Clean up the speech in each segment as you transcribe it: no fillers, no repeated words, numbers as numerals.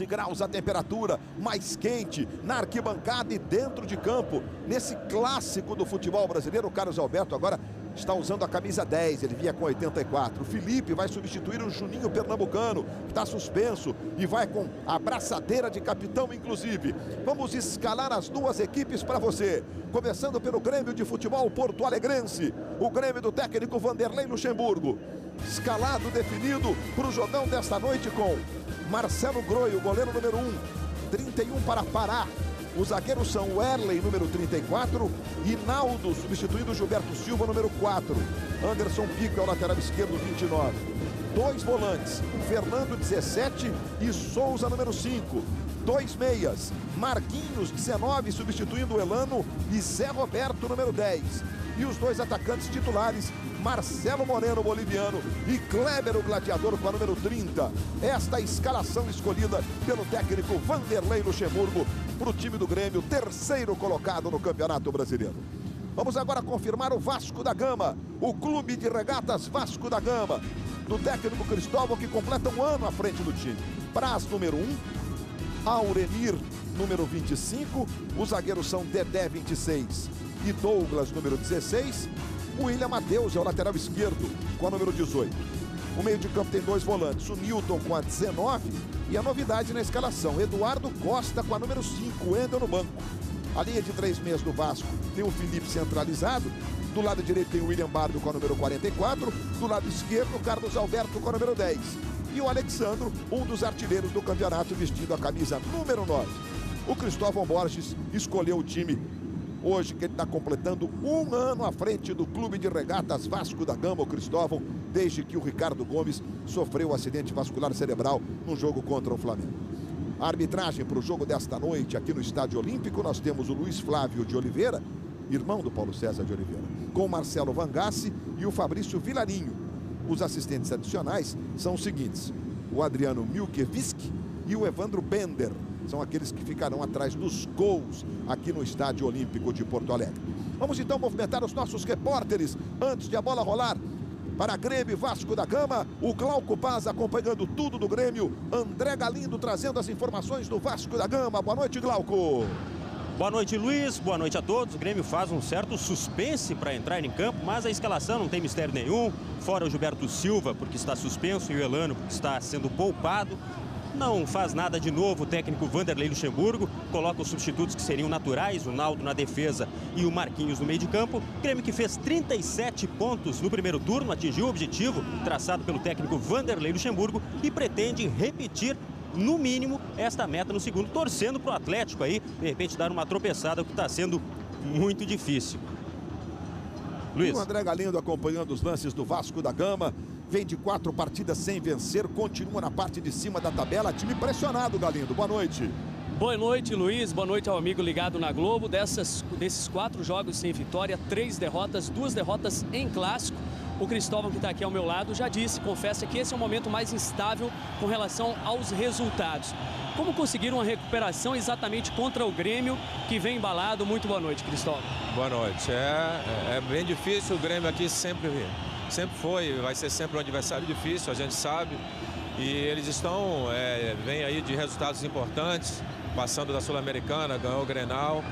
graus a temperatura, mais quente, na arquibancada e dentro de campo. Nesse clássico do futebol brasileiro, o Carlos Alberto agora está usando a camisa 10, ele vinha com 84. O Felipe vai substituir o Juninho Pernambucano, que está suspenso e vai com a braçadeira de capitão, inclusive. Vamos escalar as duas equipes para você. Começando pelo Grêmio de Futebol Porto Alegrense, o Grêmio do técnico Vanderlei Luxemburgo. Escalado definido para o jogão desta noite com Marcelo Groi, o goleiro número 1, 31 para Pará. Os zagueiros são o Erley, número 34, e Naldo, substituindo o Gilberto Silva, número 4. Anderson Pico é o lateral esquerdo, 29. Dois volantes, Fernando, 17, e Souza, número 5. Dois meias, Marquinhos, 19, substituindo o Elano, e Zé Roberto, número 10. E os dois atacantes titulares, Marcelo Moreno, boliviano, e Kleber, o gladiador, com a número 30. Esta é a escalação escolhida pelo técnico Vanderlei Luxemburgo para o time do Grêmio, terceiro colocado no Campeonato Brasileiro. Vamos agora confirmar o Vasco da Gama, o Clube de Regatas Vasco da Gama, do técnico Cristóvão, que completa um ano à frente do time. Praz, número 1, Auremir, número 25, os zagueiros são Dedé, 26, e Douglas, número 16. O William Matheus é o lateral esquerdo, com a número 18. O meio de campo tem dois volantes, o Newton com a 19 e a novidade na escalação, Eduardo Costa com a número 5, o Wendel no banco. A linha de 3 meias do Vasco tem o Felipe centralizado, do lado direito tem o William Bardo com a número 44, do lado esquerdo o Carlos Alberto com a número 10. E o Alexandro, um dos artilheiros do campeonato, vestindo a camisa número 9. O Cristóvão Borges escolheu o time hoje, que ele está completando um ano à frente do Clube de Regatas Vasco da Gama, o Cristóvão, desde que o Ricardo Gomes sofreu um acidente vascular cerebral no jogo contra o Flamengo. A arbitragem para o jogo desta noite aqui no Estádio Olímpico, nós temos o Luiz Flávio de Oliveira, irmão do Paulo César de Oliveira, com o Marcelo Vangassi e o Fabrício Vilarinho. Os assistentes adicionais são os seguintes: o Adriano Milkevski e o Evandro Bender. São aqueles que ficarão atrás dos gols aqui no Estádio Olímpico de Porto Alegre. Vamos então movimentar os nossos repórteres antes de a bola rolar. Para Grêmio Vasco da Gama, o Glauco Paz acompanhando tudo do Grêmio. André Galindo trazendo as informações do Vasco da Gama. Boa noite, Glauco. Boa noite, Luiz. Boa noite a todos. O Grêmio faz um certo suspense para entrar em campo, mas a escalação não tem mistério nenhum. Fora o Gilberto Silva, porque está suspenso, e o Elano, porque está sendo poupado. Não faz nada de novo o técnico Vanderlei Luxemburgo, coloca os substitutos que seriam naturais, o Naldo na defesa e o Marquinhos no meio de campo. Grêmio que fez 37 pontos no primeiro turno, atingiu o objetivo traçado pelo técnico Vanderlei Luxemburgo e pretende repetir, no mínimo, esta meta no segundo, torcendo para o Atlético aí, de repente, dar uma tropeçada, o que está sendo muito difícil. Luiz. O André Galindo acompanhando os lances do Vasco da Gama. Vem de 4 partidas sem vencer, continua na parte de cima da tabela. Time pressionado, Galindo. Boa noite. Boa noite, Luiz. Boa noite ao amigo ligado na Globo. Desses 4 jogos sem vitória, 3 derrotas, 2 derrotas em clássico. O Cristóvão, que está aqui ao meu lado, já disse, confessa que esse é o momento mais instável com relação aos resultados. Como conseguir uma recuperação exatamente contra o Grêmio, que vem embalado? Muito boa noite, Cristóvão. Boa noite. É bem difícil, o Grêmio aqui sempre foi, vai ser sempre um adversário difícil, a gente sabe. E eles vêm aí de resultados importantes, passando da Sul-Americana, ganhou o Grenal.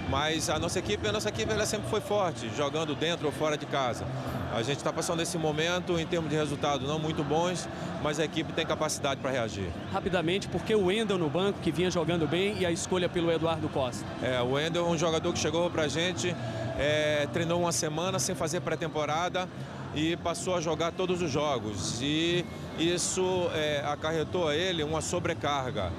Mas a nossa equipe ela sempre foi forte, jogando dentro ou fora de casa. A gente está passando esse momento em termos de resultados não muito bons, mas a equipe tem capacidade para reagir. Rapidamente, porque o Wendel no banco, que vinha jogando bem, e a escolha pelo Eduardo Costa? O Wendel é um jogador que chegou para a gente, treinou uma semana sem fazer pré-temporada e passou a jogar todos os jogos. E isso acarretou a ele uma sobrecarga.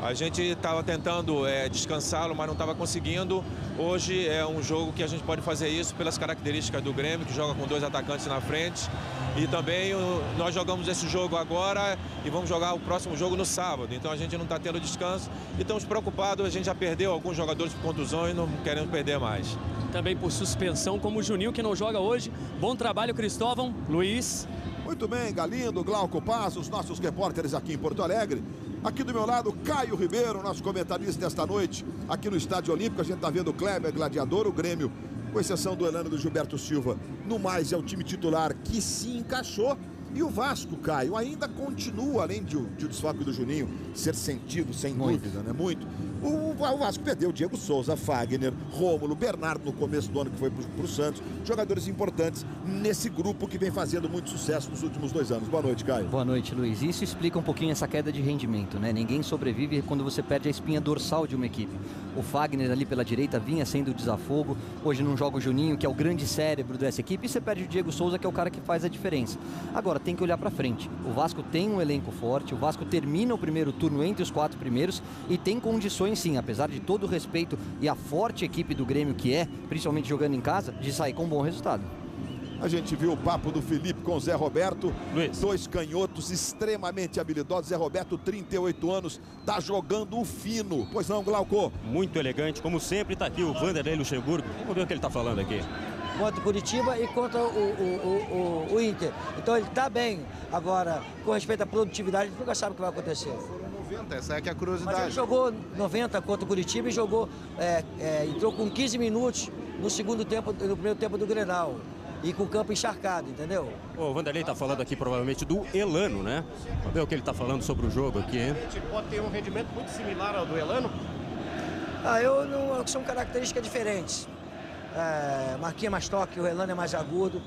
A gente estava tentando descansá-lo, mas não estava conseguindo. Hoje é um jogo que a gente pode fazer isso pelas características do Grêmio, que joga com 2 atacantes na frente. E também nós jogamos esse jogo agora e vamos jogar o próximo jogo no sábado. Então a gente não está tendo descanso e estamos preocupados. A gente já perdeu alguns jogadores por contusão e não queremos perder mais. Também por suspensão, como o Juninho, que não joga hoje. Bom trabalho, Cristóvão. Luiz. Muito bem, Galindo, Glauco Paz, os nossos repórteres aqui em Porto Alegre. Aqui do meu lado, Caio Ribeiro, nosso comentarista desta noite, aqui no Estádio Olímpico. A gente está vendo o Kleber, Gladiador, o Grêmio, com exceção do Elano e do Gilberto Silva. No mais, é o time titular que se encaixou E o Vasco, Caio, ainda continua, além de o desfalque do Juninho ser sentido, sem dúvida, né? Muito. O Vasco perdeu o Diego Souza, Fagner, Rômulo, Bernardo no começo do ano que foi pro Santos. Jogadores importantes nesse grupo que vem fazendo muito sucesso nos últimos 2 anos. Boa noite, Caio. Boa noite, Luiz. Isso explica um pouquinho essa queda de rendimento, né? Ninguém sobrevive quando você perde a espinha dorsal de uma equipe. O Fagner ali pela direita vinha sendo o desafogo. Hoje não joga o Juninho, que é o grande cérebro dessa equipe. E você perde o Diego Souza, que é o cara que faz a diferença. Agora, tem que olhar pra frente. O Vasco tem um elenco forte. O Vasco termina o primeiro turno entre os 4 primeiros e tem condições, sim, apesar de todo o respeito e a forte equipe do Grêmio que é, principalmente jogando em casa, de sair com um bom resultado. A gente viu o papo do Felipe com o Zé Roberto. Luiz. 2 canhotos extremamente habilidosos. Zé Roberto, 38 anos, tá jogando o fino. Pois não, Glauco? Muito elegante, como sempre. Tá aqui o Vanderlei Luxemburgo. Vamos ver o que ele tá falando aqui. Contra o Curitiba e contra o Inter. Então ele está bem. Agora, com respeito à produtividade, a gente nunca sabe o que vai acontecer. Foram 90, essa é que é a curiosidade. Mas ele jogou 90 contra o Curitiba e jogou, entrou com 15 minutos no primeiro tempo do Grenal. E com o campo encharcado, entendeu? O Vanderlei tá falando aqui provavelmente do Elano, né? Vamos ver o que ele tá falando sobre o jogo aqui, hein? Pode ter um rendimento muito similar ao do Elano? São características diferentes. Marquinhos é mais toque, o Elano é mais agudo.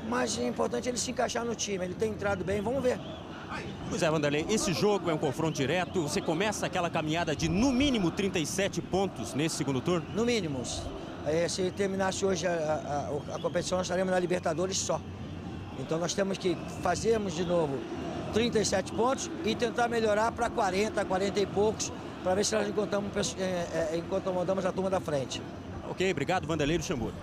Mas é importante ele se encaixar no time. Ele tem entrado bem, vamos ver. Pois é, Vanderlei, esse jogo é um confronto direto. Você começa aquela caminhada de no mínimo 37 pontos nesse segundo turno? No mínimo. Se terminasse hoje a competição, nós estaremos na Libertadores só. Então nós temos que fazermos de novo 37 pontos e tentar melhorar para 40, 40 e poucos, para ver se nós incomodamos a turma da frente. Ok, obrigado, Vanderlei Luxemburgo.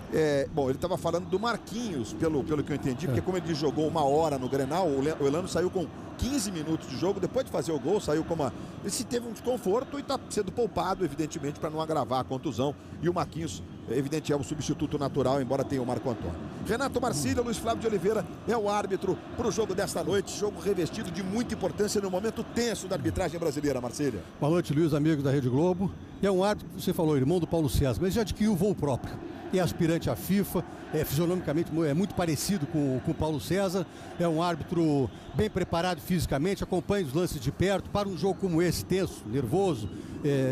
Bom, ele estava falando do Marquinhos, pelo que eu entendi, porque como ele jogou 1 hora no Grenal, o Elano saiu com 15 minutos de jogo, depois de fazer o gol, saiu com uma... Ele se teve um desconforto e está sendo poupado, evidentemente, para não agravar a contusão. E o Marquinhos, evidente, é o substituto natural, embora tenha o Marco Antônio. Renato Marcílio, Luiz Flávio de Oliveira é o árbitro para o jogo desta noite. Jogo revestido de muita importância no momento tenso da arbitragem brasileira, Marcílio. Boa noite, Luiz, amigo da Rede Globo. E é um árbitro, você falou, irmão do Paulo César, mas já adquiriu voo próprio. É aspirante à FIFA, fisionomicamente é muito parecido com o Paulo César. É um árbitro bem preparado fisicamente, acompanha os lances de perto. Para um jogo como esse, tenso, nervoso,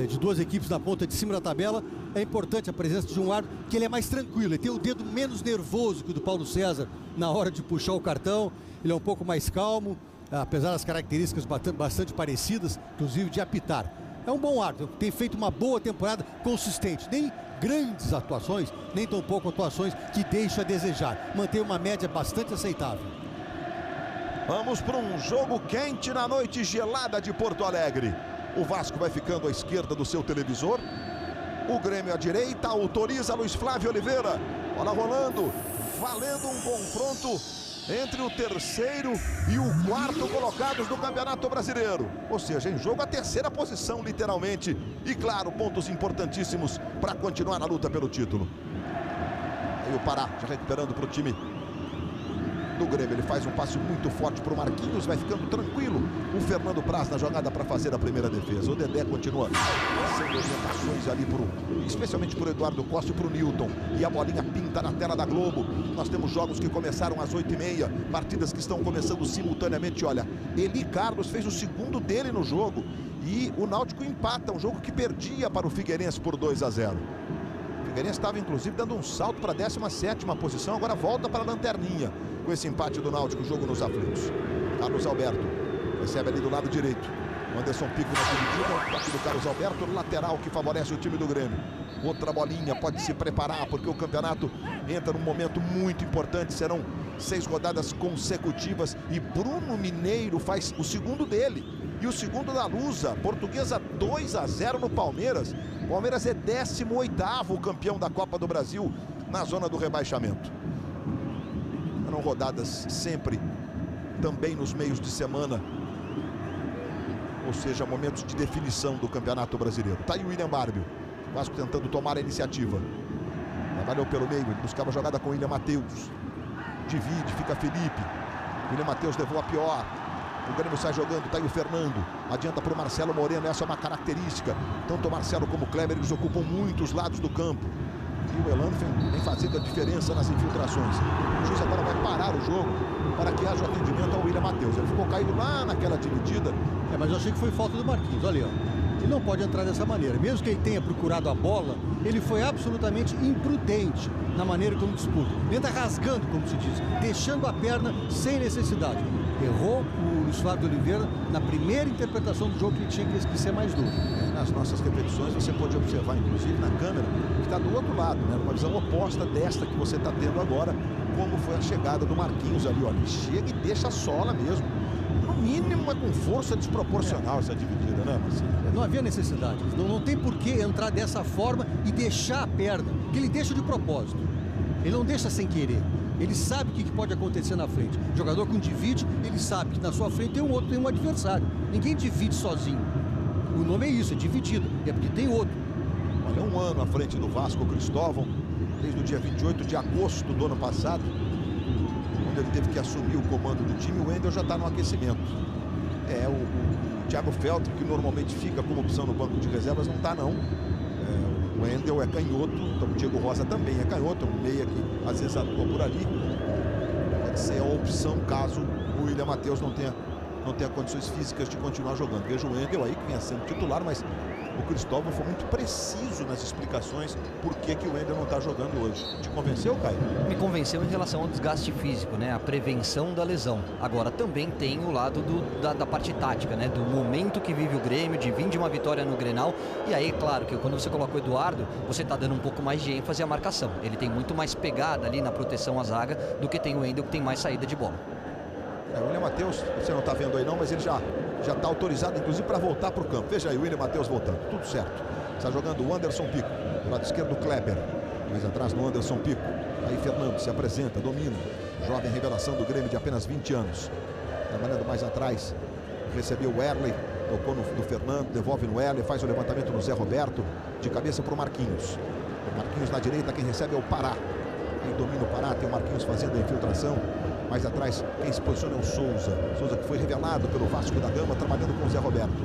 de 2 equipes na ponta de cima da tabela, é importante a presença de um árbitro que ele é mais tranquilo, ele tem o dedo menos nervoso que o do Paulo César na hora de puxar o cartão. Ele é um pouco mais calmo, apesar das características bastante parecidas, inclusive de apitar. É um bom árbitro, tem feito uma boa temporada consistente, nem grandes atuações, nem tão pouco atuações que deixam a desejar. Mantém uma média bastante aceitável. Vamos para um jogo quente na noite gelada de Porto Alegre. O Vasco vai ficando à esquerda do seu televisor. O Grêmio à direita, autoriza Luiz Flávio Oliveira. Bola rolando, valendo um confronto entre o 3º e o 4º colocados do Campeonato Brasileiro. Ou seja, em jogo a 3ª posição, literalmente. E claro, pontos importantíssimos para continuar na luta pelo título. Aí o Pará já recuperando para o time do Grêmio. Ele faz um passe muito forte para o Marquinhos, vai ficando tranquilo. O Fernando Praz na jogada para fazer a primeira defesa. O Dedé continua sendo orientações ali, especialmente para o Eduardo Costa e para o Newton. E a bolinha pinta na tela da Globo. Nós temos jogos que começaram às 8h30, partidas que estão começando simultaneamente. Olha, Eli Carlos fez o 2º dele no jogo e o Náutico empata, um jogo que perdia para o Figueirense por 2-0. O Figueirense estava inclusive dando um salto para a 17ª posição, agora volta para a lanterninha. Com esse empate do Náutico, o jogo nos aflitos. Carlos Alberto recebe ali do lado direito. Anderson Pico na dividida, toque do Carlos Alberto, lateral que favorece o time do Grêmio. Outra bolinha, pode se preparar, porque o campeonato entra num momento muito importante. Serão 6 rodadas consecutivas e Bruno Mineiro faz o 2º dele. E o 2º da Lusa, Portuguesa 2-0 no Palmeiras. Palmeiras é 18º campeão da Copa do Brasil na zona do rebaixamento. Eram rodadas sempre também nos meios de semana, ou seja, momentos de definição do Campeonato Brasileiro. Tá aí o William Barbio, o Vasco tentando tomar a iniciativa. Trabalhou pelo meio, ele buscava a jogada com o William Matheus. Divide, fica Felipe. William Matheus levou a pior. O Grêmio sai jogando, tá aí o Fernando. Adianta para o Marcelo Moreno, essa é uma característica. Tanto o Marcelo como o Kleber, eles ocupam muitos lados do campo. E o Elano vem fazendo a diferença nas infiltrações. O juiz agora vai parar o jogo para que haja o atendimento ao William Matheus. Ele ficou caído lá naquela dividida. Mas eu achei que foi falta do Marquinhos, olha aí, ó. Ele não pode entrar dessa maneira. Mesmo que ele tenha procurado a bola, ele foi absolutamente imprudente na maneira como disputa. Ele está rasgando, como se diz, deixando a perna sem necessidade. Errou o Luiz Flávio de Oliveira na primeira interpretação do jogo, que ele tinha que ser mais duro. Nas nossas repetições você pode observar, inclusive na câmera, que está do outro lado, né? Uma visão oposta desta que você está tendo agora, como foi a chegada do Marquinhos ali, olha. Ele chega e deixa a sola mesmo. No mínimo é com força desproporcional essa dividida, né, Marcelo? Não havia necessidade. Não tem por que entrar dessa forma e deixar a perna, que ele deixa de propósito. Ele não deixa sem querer. Ele sabe o que pode acontecer na frente. O jogador que divide, ele sabe que na sua frente tem um adversário. Ninguém divide sozinho. O nome é isso, é dividido. É porque tem outro. Olha, um ano à frente do Vasco, o Cristóvão, desde o dia 28 de agosto do ano passado, quando ele teve que assumir o comando do time, o Wendel já está no aquecimento. O Thiago Feltri, que normalmente fica como opção no banco de reservas, não está não. O Wendel é canhoto, então o Diego Rosa também é canhoto, um meia que às vezes atua por ali. Pode ser a opção caso o William Matheus não tenha condições físicas de continuar jogando. Veja o Wendel aí, que vinha sendo titular, mas o Cristóvão foi muito preciso nas explicações por que o Wendel não está jogando hoje. Te convenceu, Caio? Me convenceu em relação ao desgaste físico, né? A prevenção da lesão. Agora também tem o lado da parte tática, né? Do momento que vive o Grêmio, de vir de uma vitória no Grenal. E aí, claro, que quando você coloca o Eduardo, você está dando um pouco mais de ênfase à marcação. Ele tem muito mais pegada ali na proteção à zaga do que tem o Wendel, que tem mais saída de bola. O William Matheus, você não está vendo aí não, mas ele já está autorizado, inclusive, para voltar para o campo. Veja aí o William Matheus voltando, tudo certo. Está jogando o Anderson Pico, do lado esquerdo do Kleber, mais atrás do Anderson Pico. Aí Fernando se apresenta, domina. Jovem revelação do Grêmio de apenas 20 anos. Trabalhando mais atrás, recebeu o Erley, tocou no Fernando, devolve no Erley, faz o levantamento no Zé Roberto, de cabeça para o Marquinhos. O Marquinhos na direita, quem recebe é o Pará. Quem domina o Pará, tem o Marquinhos fazendo a infiltração. Mais atrás, quem se posiciona é o Souza. Souza que foi revelado pelo Vasco da Gama, trabalhando com o Zé Roberto.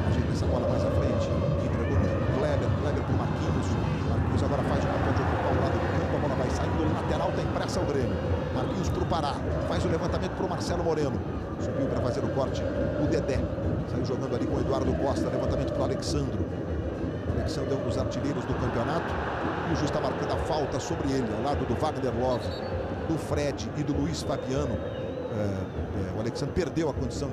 Ajeita essa bola mais à frente. Entregou no Kleber para o Marquinhos. Marquinhos agora faz o papel de ocupar o lado do campo. A bola vai saindo do lateral, está impressa ao Grêmio. Marquinhos para o Pará. Faz o levantamento para o Marcelo Moreno. Subiu para fazer o corte o Dedé. Saiu jogando ali com o Eduardo Costa. Levantamento para o Alexandro. O Alexandro é um dos artilheiros do campeonato. E o juiz está marcando a falta sobre ele, ao lado do Wagner Love, do Fred e do Luiz Fabiano. O Alexandre perdeu a condição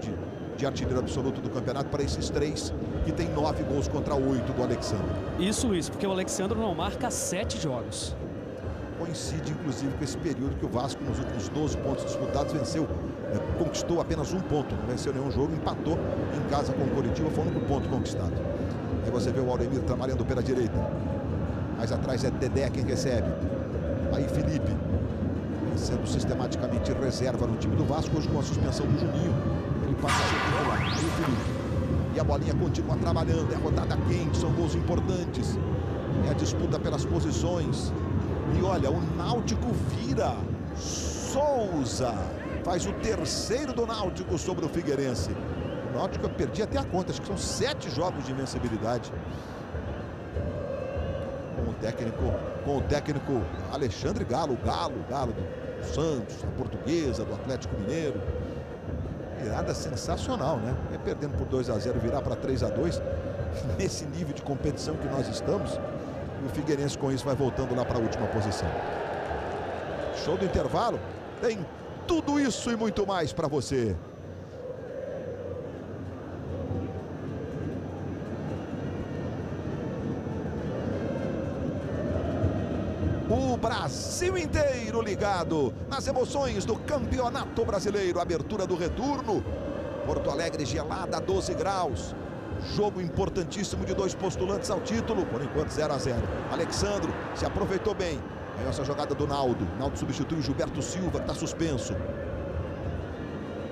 de artilheiro absoluto do campeonato para esses três, que tem 9 gols contra 8 do Alexandre. Isso, Luiz, porque o Alexandre não marca 7 jogos. Coincide, inclusive, com esse período que o Vasco, nos últimos 12 pontos disputados, conquistou apenas um ponto. Não venceu nenhum jogo, empatou em casa com o Coritiba, foi o único ponto conquistado. Aí você vê o Auremir trabalhando pela direita. Mais atrás é Dedé quem recebe. Aí Felipe, sendo sistematicamente reserva no time do Vasco, hoje com a suspensão do Juninho, ele passa a ser titular. Aí o Felipe. E a bolinha continua trabalhando, é rodada quente, são gols importantes. É a disputa pelas posições. E olha, o Náutico vira. Souza faz o terceiro do Náutico sobre o Figueirense. O Náutico perdia até a conta, acho que são 7 jogos de invencibilidade. Com o técnico Alexandre Galo, Galo do Santos, da Portuguesa, do Atlético Mineiro. Virada sensacional, né? Perdendo por 2-0, virar para 3-2. Nesse nível de competição que nós estamos. E o Figueirense com isso vai voltando lá para a última posição. Show do intervalo. Tem tudo isso e muito mais para você. O Brasil inteiro ligado nas emoções do Campeonato Brasileiro. Abertura do retorno. Porto Alegre gelada, 12 graus. Jogo importantíssimo de 2 postulantes ao título. Por enquanto 0-0. Alexandro se aproveitou bem. Aí essa jogada do Naldo. Naldo substitui o Gilberto Silva, que está suspenso.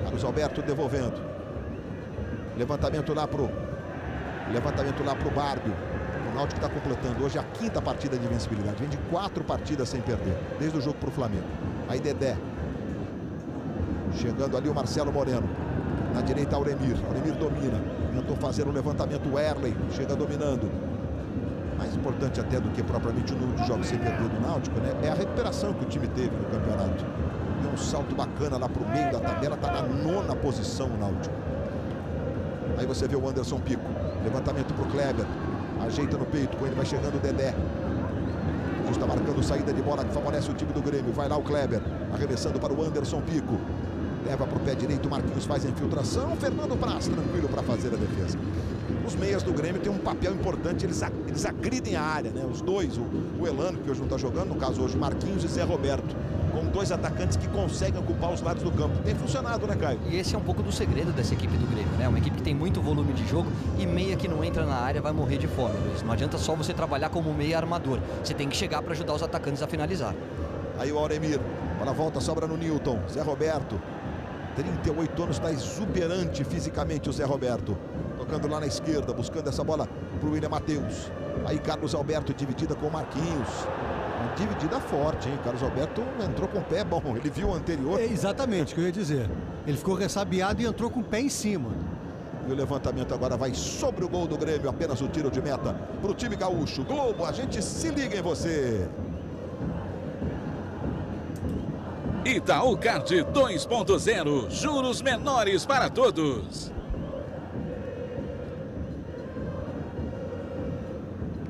Carlos Alberto devolvendo. Levantamento lá pro Bárbio. O Náutico está completando hoje a 5ª partida de invencibilidade. Vem de 4 partidas sem perder, desde o jogo para o Flamengo. Aí Dedé. Chegando ali o Marcelo Moreno. Na direita Auremir. Auremir domina. Tentou fazer o levantamento o Erley. Chega dominando. Mais importante até do que propriamente o número de jogos sem perder do Náutico, né? É a recuperação que o time teve no campeonato. Deu um salto bacana lá pro meio da tabela, tá na 9ª posição o Náutico. Aí você vê o Anderson Pico, levantamento pro Kleber, ajeita no peito, com ele vai chegando o Dedé. Está marcando saída de bola que favorece o time do Grêmio. Vai lá o Kleber, arremessando para o Anderson Pico. Leva para o pé direito, o Marquinhos faz a infiltração. Fernando Praz, tranquilo para fazer a defesa. Os meias do Grêmio têm um papel importante, eles agridem a área, né? Os dois, o Elano, que hoje não está jogando, no caso hoje, Marquinhos e Zé Roberto. Com 2 atacantes que conseguem ocupar os lados do campo. Tem funcionado, né, Caio? E esse é um pouco do segredo dessa equipe do Grêmio, né? Uma equipe que tem muito volume de jogo e meia que não entra na área vai morrer de fome, Luiz. Não adianta só você trabalhar como meia armador. Você tem que chegar para ajudar os atacantes a finalizar. Aí o Auremir, para a volta, sobra no Newton. Zé Roberto, 38 anos, está exuberante fisicamente o Zé Roberto. Tocando lá na esquerda, buscando essa bola para o William Matheus. Aí Carlos Alberto dividida com o Marquinhos. Uma dividida forte, hein? Carlos Alberto entrou com o pé bom, ele viu o anterior. É exatamente o que eu ia dizer. Ele ficou ressabiado e entrou com o pé em cima. E o levantamento agora vai sobre o gol do Grêmio, apenas o tiro de meta para o time gaúcho. Globo, a gente se liga em você. Itaú Card 2.0, juros menores para todos.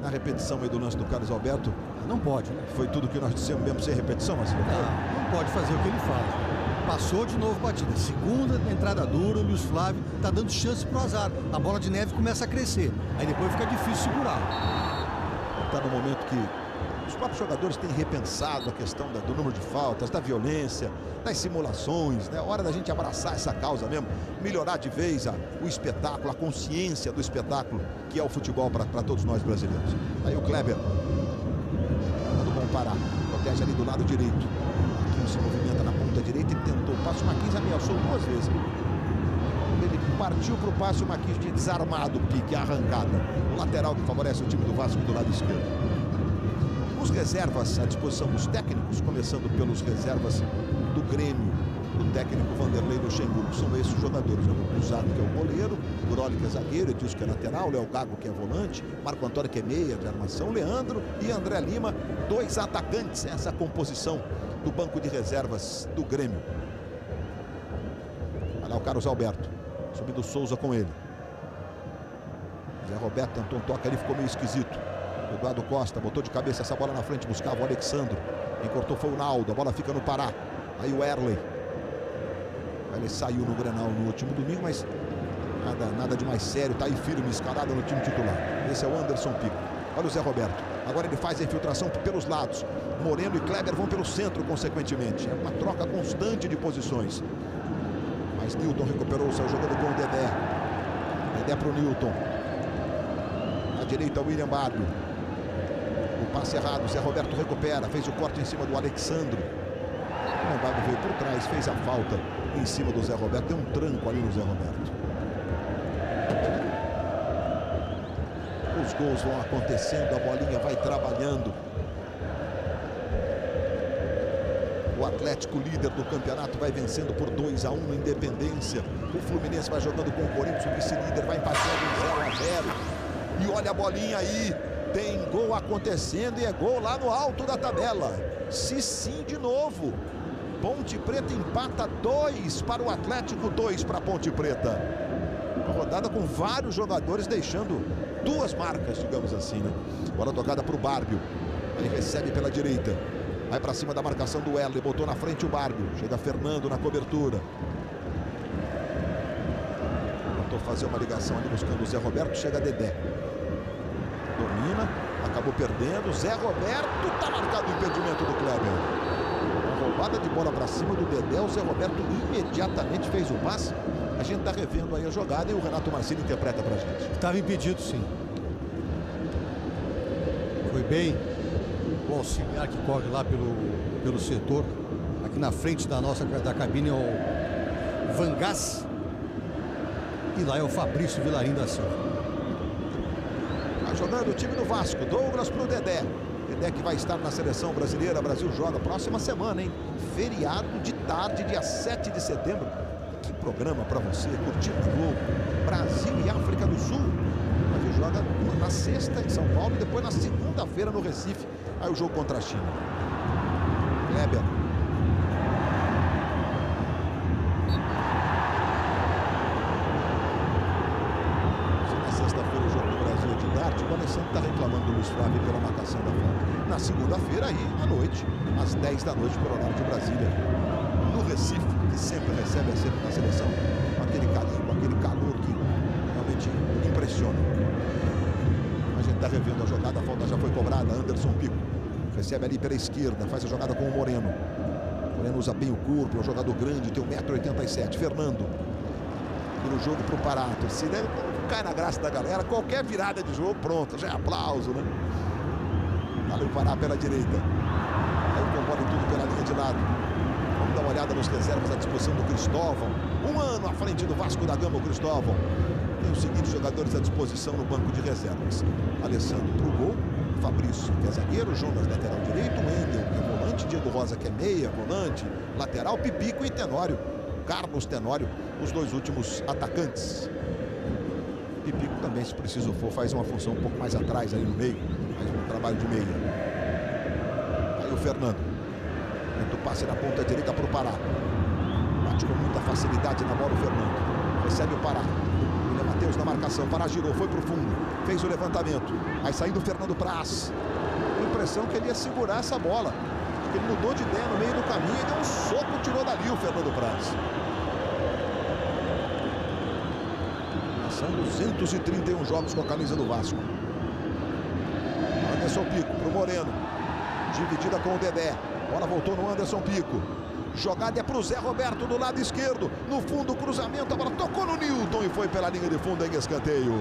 Na repetição aí do lance do Carlos Alberto. Não pode, né? Foi tudo que nós dissemos mesmo sem repetição, assim. Não pode fazer o que ele faz. Passou de novo batida. Segunda entrada dura, o Luiz Flávio tá dando chance pro azar. A bola de neve começa a crescer. Aí depois fica difícil segurar. Está no momento que os próprios jogadores têm repensado a questão do número de faltas, da violência, das simulações, né? Hora da gente abraçar essa causa mesmo, melhorar de vez o espetáculo, a consciência do espetáculo que é o futebol para todos nós brasileiros. Aí o Kleber, do bom Pará, protege ali do lado direito. Marquinhos se movimenta na ponta direita e tentou o passe. O Marquinhos ameaçou 2 vezes. Ele partiu para o passe, o Marquinhos tinha desarmado o pique, a arrancada. O lateral que favorece o time do Vasco do lado esquerdo. Os reservas à disposição dos técnicos, começando pelos reservas do Grêmio, o técnico Vanderlei Luxemburgo, são esses jogadores: o Cruzado, que é o goleiro, o Groli, que é zagueiro, Edilson, que é lateral, Léo Gago, que é volante, Marco Antônio, que é meia de armação, Leandro e André Lima, 2 atacantes. Essa composição do banco de reservas do Grêmio. Olha lá o Carlos Alberto, subindo o Souza com ele. Zé Roberto tentou um toque ali, ficou meio esquisito. Eduardo Costa botou de cabeça essa bola na frente, buscava o Alexandro. Quem cortou foi o Naldo, a bola fica no Pará. Aí o Erley. Ele saiu no Grenal no último domingo, mas nada de mais sério. Tá aí firme, escalado no time titular. Esse é o Anderson Pico. Olha o Zé Roberto. Agora ele faz a infiltração pelos lados. Moreno e Kleber vão pelo centro, consequentemente. É uma troca constante de posições. Mas Newton recuperou, saiu jogando com o Dedé. Dedé pro Newton. À direita, o William Barbio. O passe errado, Zé Roberto recupera, fez o corte em cima do Alexandro. O Barbio veio por trás, fez a falta em cima do Zé Roberto. Tem um tranco ali no Zé Roberto. Os gols vão acontecendo, a bolinha vai trabalhando. O Atlético, líder do campeonato, vai vencendo por 2-1 no Independência. O Fluminense vai jogando com o Corinthians, o vice-líder vai empatando em 0-0. E olha a bolinha aí. Tem gol acontecendo e é gol lá no alto da tabela. Se sim, de novo. Ponte Preta empata 2 para o Atlético, 2 para a Ponte Preta. Uma rodada com vários jogadores deixando 2 marcas, digamos assim, né? Bola tocada para o Barbio. Ele recebe pela direita. Vai para cima da marcação do Erle. Botou na frente o Barbio. Chega Fernando na cobertura. Tentou fazer uma ligação ali buscando o Zé Roberto. Chega Dedé. Domina, acabou perdendo. Zé Roberto, tá marcado o impedimento do Kleber. Uma roubada de bola para cima do Dedé. O Zé Roberto imediatamente fez o passe. A gente tá revendo aí a jogada e o Renato Marcini interpreta pra gente. Estava impedido, sim. Foi bem o auxiliar que corre lá pelo setor. Aqui na frente da cabine é o Vangás. E lá é o Fabrício Vilarim da Silva. Jogando o time do Vasco, Douglas pro Dedé. Dedé que vai estar na seleção brasileira. Brasil joga próxima semana, hein? Feriado de tarde, dia 7 de setembro. Que programa para você, curtir o Globo. Brasil e África do Sul. O Brasil joga na sexta em São Paulo e depois na segunda-feira no Recife. Aí o jogo contra a China. Kleber. Na sexta-feira o jogo do Brasil é de dart. O Alessandro está reclamando do Luiz Flávio pela marcação da falta. Na segunda-feira aí, à noite, às 10 da noite, pelo horário de Brasília, no Recife, que sempre recebe a sempre na seleção, com aquele carinho, com aquele calor que realmente impressiona. A gente está revendo a jogada, a falta já foi cobrada. Anderson Pico recebe ali pela esquerda, faz a jogada com o Moreno. O Moreno usa bem o corpo, é um jogador grande, tem 1,87 m. Fernando. Vira o jogo para o Pará. A torcida cai na graça da galera. Qualquer virada de jogo, pronto, já é aplauso, né? Valeu o Pará pela direita. Aí o Compone tudo pela linha de lado. Vamos dar uma olhada nos reservas à disposição do Cristóvão. 1 ano à frente do Vasco da Gama, o Cristóvão. Tem os seguintes jogadores à disposição no banco de reservas: Alessandro pro gol, Fabrício, que é zagueiro, Jonas, lateral direito, Wendel, que é volante, Diego Rosa, que é meia, volante, lateral, Pipico e Tenório, Carlos Tenório, os dois últimos atacantes. Pipico também, se preciso for, faz uma função um pouco mais atrás, ali no meio, faz um trabalho de meia. Aí o Fernando, tenta o passe na ponta direita para o Pará. Bate com muita facilidade na bola o Fernando. Recebe o Pará. William Matheus na marcação. Pará girou, foi para o fundo. Fez o levantamento. Aí saindo o Fernando Praz. A impressão que ele ia segurar essa bola. Ele mudou de ideia no meio do caminho e deu um soco, tirou dali o Fernando Praz. São 231 jogos com a camisa do Vasco. Anderson Pico para o Moreno. Dividida com o Dedé. Bola voltou no Anderson Pico. Jogada é para o Zé Roberto do lado esquerdo. No fundo, cruzamento. A bola tocou no Newton e foi pela linha de fundo em escanteio.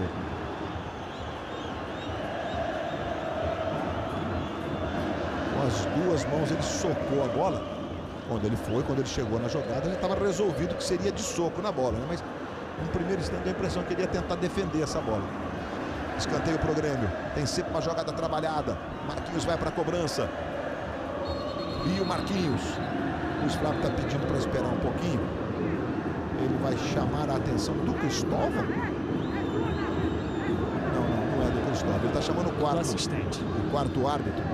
Com as duas mãos ele socou a bola. Quando ele chegou na jogada, já estava resolvido que seria de soco na bola, né? Mas no primeiro instante deu a impressão que ele ia tentar defender essa bola. Escanteio para o Grêmio. Tem sempre uma jogada trabalhada. Marquinhos vai para a cobrança. E o Marquinhos. O Luiz Flávio está pedindo para esperar um pouquinho. Ele vai chamar a atenção do Cristóvão? Não é do Cristóvão. Ele está chamando o quarto assistente. O quarto árbitro.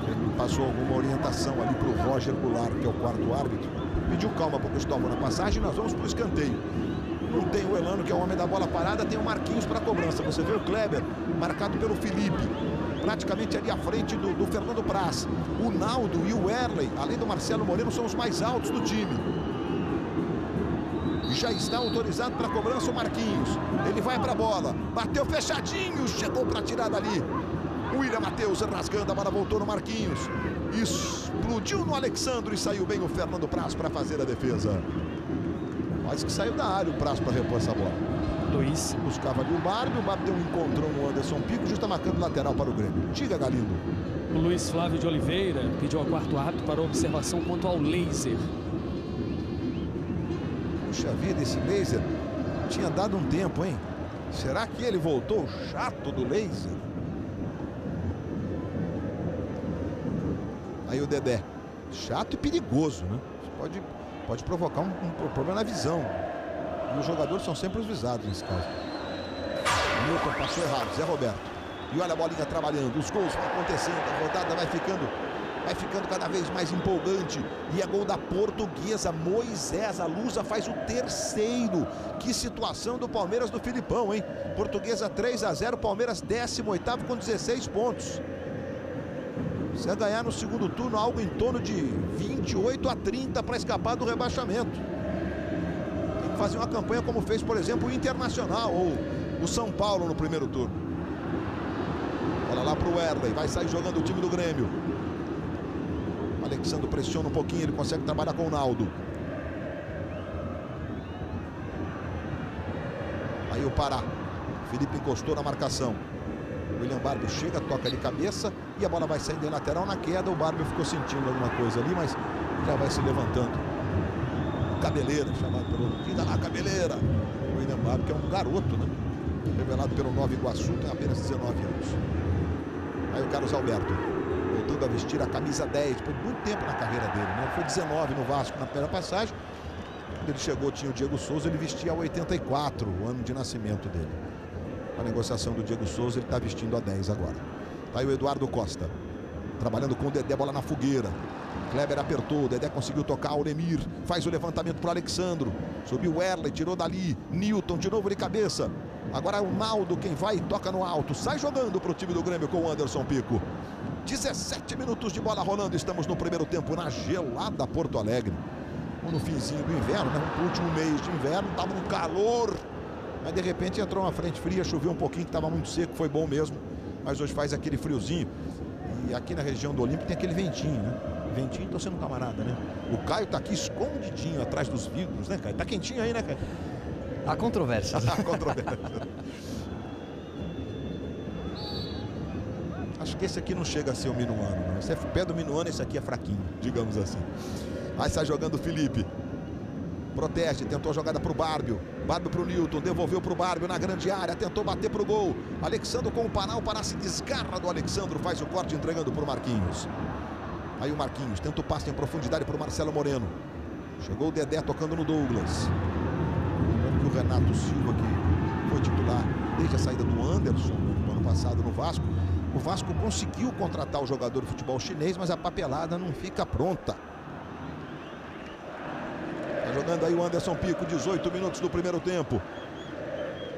Ele passou alguma orientação ali para o Roger Goulart, que é o quarto árbitro. Pediu calma para o Cristóvão na passagem. Nós vamos para o escanteio. Não tem o Elano, que é o homem da bola parada, tem o Marquinhos para a cobrança. Você vê o Kleber, marcado pelo Felipe, praticamente ali à frente do Fernando Praz. O Naldo e o Erley, além do Marcelo Moreno, são os mais altos do time. Já está autorizado para a cobrança o Marquinhos. Ele vai para a bola, bateu fechadinho, chegou para tirar dali. O William Matheus rasgando, a bola voltou no Marquinhos. Explodiu no Alexandre e saiu bem o Fernando Praz para fazer a defesa. Quase que saiu da área o Praz para repor essa bola. Luiz buscava ali o Barbie deu um encontrão no Anderson Pico, já está marcando lateral para o Grêmio. Diga, Galindo. O Luiz Flávio de Oliveira pediu ao quarto árbitro para observação quanto ao laser. Puxa vida, esse laser tinha dado um tempo, hein? Será que ele voltou chato do laser? Aí o Dedé. Chato e perigoso, né? Pode provocar um problema na visão. E os jogadores são sempre os visados nesse caso. Newton passou errado, Zé Roberto. E olha a bolinha trabalhando, os gols vão acontecendo, a rodada vai ficando cada vez mais empolgante. E é gol da Portuguesa, Moisés Alusa faz o terceiro. Que situação do Palmeiras do Filipão, hein? Portuguesa 3-0, Palmeiras 18º com 16 pontos. Precisa ganhar no segundo turno algo em torno de 28-30 para escapar do rebaixamento. Tem que fazer uma campanha como fez, por exemplo, o Internacional ou o São Paulo no primeiro turno. Olha lá para o Erley, vai sair jogando o time do Grêmio. O Alexandre pressiona um pouquinho, ele consegue trabalhar com o Naldo. Aí o Pará. Felipe encostou na marcação. William Barbie chega, toca de cabeça e a bola vai saindo em lateral na queda. O Barbie ficou sentindo alguma coisa ali, mas já vai se levantando. Cabeleira, chamado pelo... Diga lá, Cabeleira. O William Barbie, que é um garoto, né? Revelado pelo Nova Iguaçu, tem apenas 19 anos. Aí o Carlos Alberto, voltando a vestir a camisa 10, por muito tempo na carreira dele, né? Foi 19 no Vasco na primeira passagem. Quando ele chegou, tinha o Diego Souza, ele vestia a 84, o ano de nascimento dele. A negociação do Diego Souza, ele está vestindo a 10 agora. Tá aí o Eduardo Costa, trabalhando com o Dedé, bola na fogueira. Kleber apertou, Dedé conseguiu tocar, Auremir faz o levantamento para o Alexandro. Subiu o Erle, tirou dali, Newton de novo de cabeça. Agora é o Naldo quem vai e toca no alto. Sai jogando para o time do Grêmio com o Anderson Pico. 17 minutos de bola rolando, estamos no primeiro tempo na gelada Porto Alegre. No finzinho do inverno, né? No último mês de inverno, estava um calor. Mas de repente entrou uma frente fria, choveu um pouquinho, que estava muito seco, foi bom mesmo. Mas hoje faz aquele friozinho. E aqui na região do Olímpico tem aquele ventinho, né? Ventinho, tô sendo camarada, né? O Caio tá aqui escondidinho atrás dos vidros, né, Caio? Tá quentinho aí, né, Caio? Há controvérsias. Há controvérsias. Acho que esse aqui não chega a ser o Minuano, não. Esse é pé do Minuano, esse aqui é fraquinho, digamos assim. Aí sai jogando o Felipe. Protege, tentou a jogada pro Bárbio. Bárbio pro Newton, devolveu pro Bárbio na grande área, tentou bater pro gol. Alexandro com o Pará, o Pará se desgarra do Alexandro, faz o corte entregando pro Marquinhos. Aí o Marquinhos tenta o passe em profundidade pro Marcelo Moreno. Chegou o Dedé tocando no Douglas. O Renato Silva, que foi titular desde a saída do Anderson no ano passado no Vasco. O Vasco conseguiu contratar o jogador de futebol chinês, mas a papelada não fica pronta. Tá jogando aí o Anderson Pico, 18 minutos do primeiro tempo.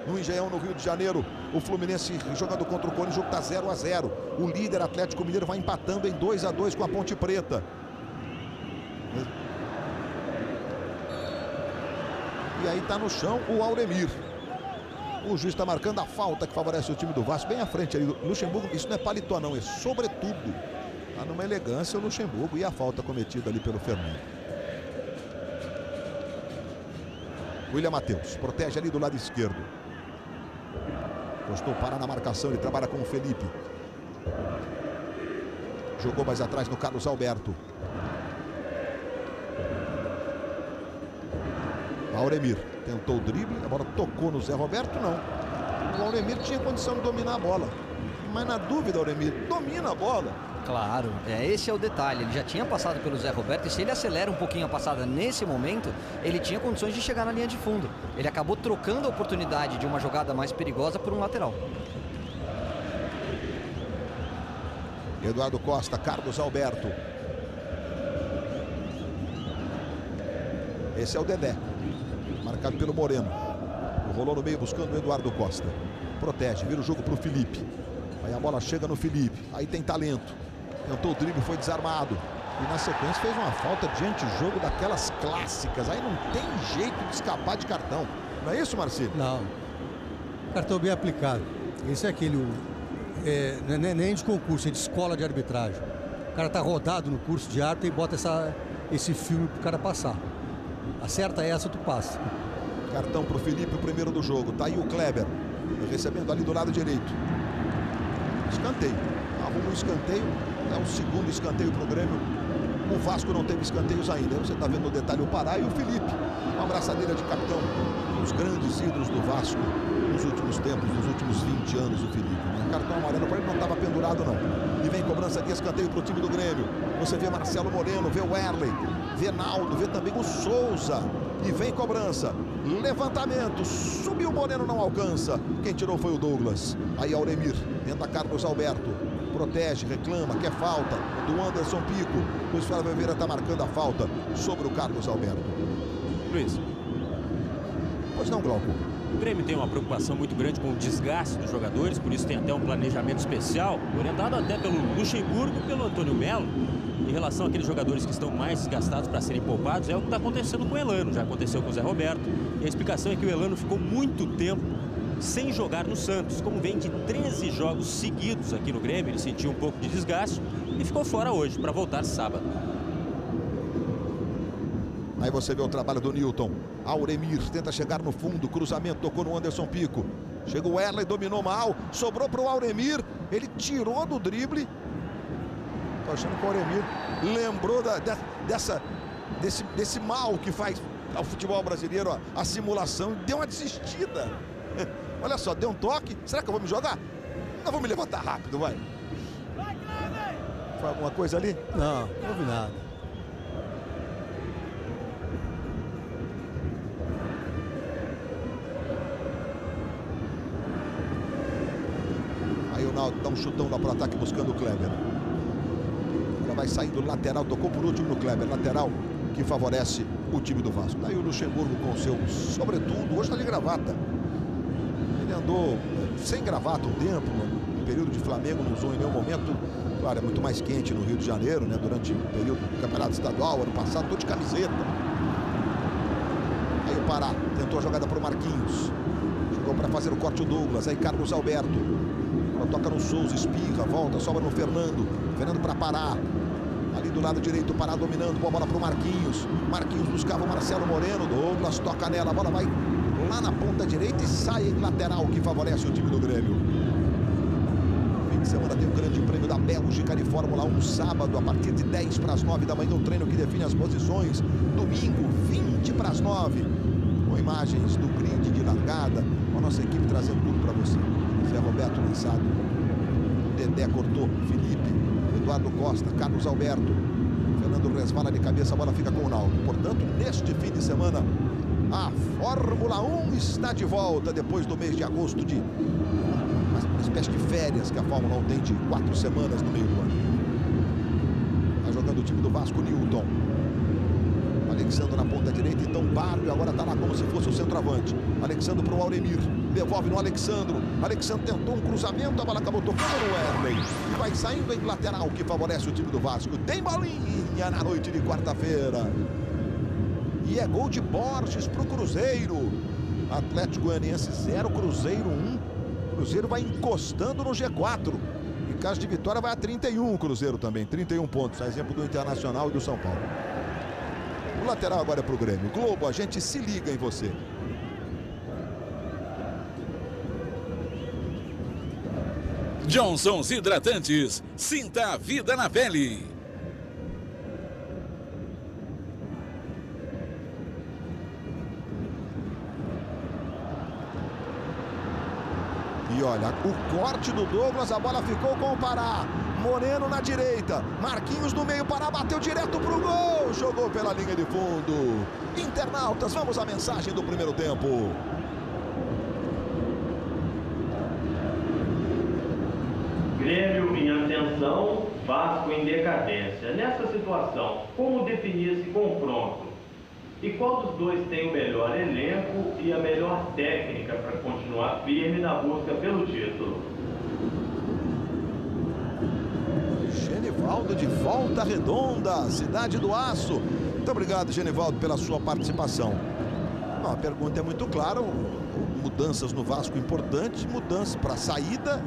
No Engenhão, no Rio de Janeiro, o Fluminense jogando contra o Cone, o jogo tá 0-0. O líder Atlético Mineiro vai empatando em 2-2 com a Ponte Preta. E aí tá no chão o Auremir. O juiz está marcando a falta que favorece o time do Vasco, bem à frente ali. Luxemburgo, isso não é paletó não, é sobretudo. Tá numa elegância o Luxemburgo e a falta cometida ali pelo Fernando. William Matheus protege ali do lado esquerdo. Postou parar na marcação, ele trabalha com o Felipe. Jogou mais atrás no Carlos Alberto. Auremir tentou o drible, a bola tocou no Zé Roberto, não. O Auremir tinha condição de dominar a bola. Mas na dúvida, Auremir, domina a bola. Claro, esse é o detalhe. Ele já tinha passado pelo Zé Roberto e se ele acelera um pouquinho a passada nesse momento, ele tinha condições de chegar na linha de fundo. Ele acabou trocando a oportunidade de uma jogada mais perigosa por um lateral. Eduardo Costa, Carlos Alberto. Esse é o Dedé, marcado pelo Moreno. Rolou no meio buscando o Eduardo Costa. Protege, vira o jogo para o Felipe. Aí a bola chega no Felipe, aí tem talento. Tentou o drible, foi desarmado. E na sequência fez uma falta de antijogo daquelas clássicas. Aí não tem jeito de escapar de cartão. Não é isso, Marcílio? Não. Cartão bem aplicado. Esse é aquele... não é nem de concurso, é de escola de arbitragem. O cara tá rodado no curso de árbitro e bota esse filme pro cara passar. Acerta essa, tu passa. Cartão pro Felipe, o primeiro do jogo. Tá aí o Kleber, recebendo ali do lado direito. Escanteio. Arruma um escanteio. É o segundo escanteio pro Grêmio. O Vasco não teve escanteios ainda. Você tá vendo no detalhe o Pará e o Felipe. Uma abraçadeira de capitão. Os grandes ídolos do Vasco nos últimos tempos, nos últimos 20 anos, o Felipe. Né? Cartão amarelo para ele, não estava pendurado não. E vem cobrança de escanteio pro time do Grêmio. Você vê Marcelo Moreno, vê o Erle, vê Naldo, vê também o Souza. E vem cobrança. Levantamento. Subiu o Moreno, não alcança. Quem tirou foi o Douglas. Aí Auremir. Tenta Carlos Alberto. Protege, reclama, quer falta. Do Anderson Pico. Luiz Flávio Oliveira está marcando a falta sobre o Carlos Alberto. Luiz. Pois não, Glauco. O Grêmio tem uma preocupação muito grande com o desgaste dos jogadores, por isso tem até um planejamento especial, orientado até pelo Luxemburgo e pelo Antônio Melo, em relação àqueles jogadores que estão mais desgastados para serem poupados. É o que está acontecendo com o Elano, já aconteceu com o Zé Roberto. E a explicação é que o Elano ficou muito tempo sem jogar no Santos. Como vem de 13 jogos seguidos aqui no Grêmio, ele sentiu um pouco de desgaste e ficou fora hoje para voltar sábado. Aí você vê o trabalho do Newton. Auremir tenta chegar no fundo, cruzamento, tocou no Anderson Pico. Chega o Erle, dominou mal, sobrou para o Auremir. Ele tirou do drible. Tô achando que o Auremir lembrou desse mal que faz ao futebol brasileiro, ó, a simulação, e deu uma desistida. Olha só, deu um toque. Será que eu vou me jogar? Não, vou me levantar rápido, vai. Foi alguma coisa ali? Não, não houve nada. Aí o Naldo dá um chutão lá pro ataque buscando o Kleber. Ela vai saindo lateral, tocou por último no Kleber, lateral que favorece o time do Vasco. Daí o Luxemburgo com o seu sobretudo, hoje tá de gravata. Ele andou sem gravata um tempo, no período de Flamengo, não usou em nenhum momento. Claro, é muito mais quente no Rio de Janeiro, né? Durante o período do Campeonato Estadual, ano passado, tô de camiseta. Aí o Pará tentou a jogada pro Marquinhos. Jogou para fazer o corte o Douglas, aí Carlos Alberto. Ela toca no Souza, espirra, volta, sobra no Fernando. Fernando para Pará. Ali do lado direito, o Pará dominando, boa bola pro Marquinhos. Marquinhos buscava o Marcelo Moreno. Douglas toca nela, a bola vai lá na ponta direita e sai em lateral, que favorece o time do Grêmio. Fim de semana tem o Grande Prêmio da Bélgica de Fórmula 1, sábado, a partir de 10 para as 9 da manhã, o treino que define as posições. Domingo, 20 para as 9, com imagens do grid de largada, com a nossa equipe trazendo tudo para você. Zé Roberto lançado, Dedé cortou, Felipe, Eduardo Costa, Carlos Alberto, Fernando resvala de cabeça, a bola fica com o Naldo. Portanto, neste fim de semana, a Fórmula 1 está de volta depois do mês de agosto, de uma espécie de férias que a Fórmula 1 tem de 4 semanas no meio do ano. Está jogando o time do Vasco, Newton. Alexandre na ponta direita, então Bárbio agora está lá como se fosse o centroavante. Alexandre para o Auremir, devolve no Alexandre. Alexandre tentou um cruzamento, a bola acabou tocando no Erley e vai saindo em lateral, que favorece o time do Vasco. Tem bolinha na noite de quarta-feira. E é gol de Borges para o Cruzeiro. Atlético Goianiense 0, Cruzeiro 1. Cruzeiro vai encostando no G4. Em caso de vitória vai a 31 o Cruzeiro também, 31 pontos, a exemplo do Internacional e do São Paulo. O lateral agora é para o Grêmio. Globo, a gente se liga em você. Johnson's Hidratantes. Sinta a vida na pele. E olha, o corte do Douglas, a bola ficou com o Pará. Moreno na direita, Marquinhos no meio, Pará bateu direto pro gol, jogou pela linha de fundo. Internautas, vamos à mensagem do primeiro tempo. Grêmio em ascensão, Vasco em decadência. Nessa situação, como definir esse confronto? E qual dos dois tem o melhor elenco e a melhor técnica para continuar firme na busca pelo título? Genivaldo de Volta Redonda, Cidade do Aço. Muito obrigado, Genivaldo, pela sua participação. Não, a pergunta é muito clara. Mudanças no Vasco importantes, mudanças para a saída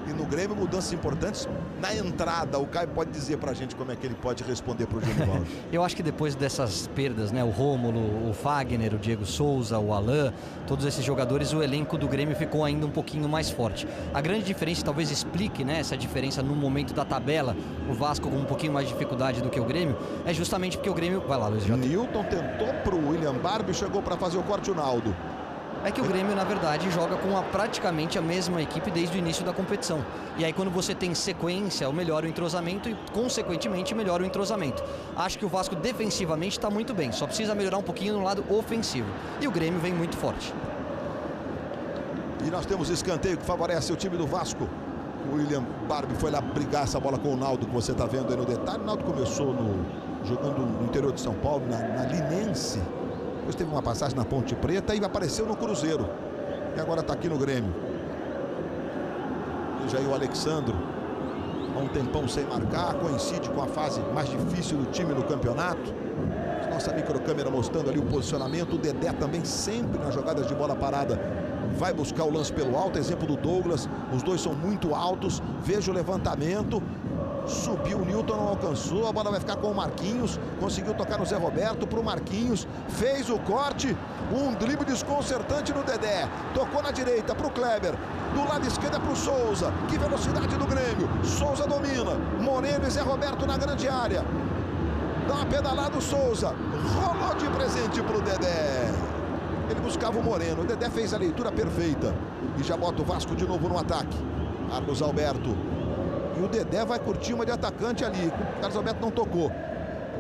e no Grêmio mudanças importantes na entrada. O Caio pode dizer para a gente como é que ele pode responder para o Genivaldo. Eu acho que depois dessas perdas, né, o Rômulo, o Fagner, o Diego Souza, o Alain, todos esses jogadores, o elenco do Grêmio ficou ainda um pouquinho mais forte. A grande diferença, talvez explique, né, essa diferença no momento da tabela, o Vasco com um pouquinho mais de dificuldade do que o Grêmio, é justamente porque o Grêmio... Vai lá, Luiz. Newton tentou para o William Barbie, chegou para fazer o corte o Naldo. É que o Grêmio, na verdade, joga com praticamente a mesma equipe desde o início da competição. E aí, quando você tem sequência, melhora o entrosamento e, consequentemente, melhora o entrosamento. Acho que o Vasco, defensivamente, está muito bem. Só precisa melhorar um pouquinho no lado ofensivo. E o Grêmio vem muito forte. E nós temos escanteio que favorece o time do Vasco. O William Barbie foi lá brigar essa bola com o Naldo, que você está vendo aí no detalhe. O Naldo começou jogando no interior de São Paulo, na Linense. Depois teve uma passagem na Ponte Preta e apareceu no Cruzeiro. E agora está aqui no Grêmio. Veja aí o Alexandre. Há um tempão sem marcar. Coincide com a fase mais difícil do time no campeonato. Nossa microcâmera mostrando ali o posicionamento. O Dedé também sempre nas jogadas de bola parada vai buscar o lance pelo alto. Exemplo do Douglas. Os dois são muito altos. Veja o levantamento. Subiu o Newton, não alcançou, a bola vai ficar com o Marquinhos, conseguiu tocar no Zé Roberto para o Marquinhos, fez o corte, um drible desconcertante no Dedé, tocou na direita para o Kleber, do lado esquerdo é para o Souza, que velocidade do Grêmio, Souza domina, Moreno e Zé Roberto na grande área, dá uma pedalada o Souza, rolou de presente para o Dedé, ele buscava o Moreno, o Dedé fez a leitura perfeita e já bota o Vasco de novo no ataque. Carlos Alberto. E o Dedé vai curtir uma de atacante ali. O Carlos Alberto não tocou.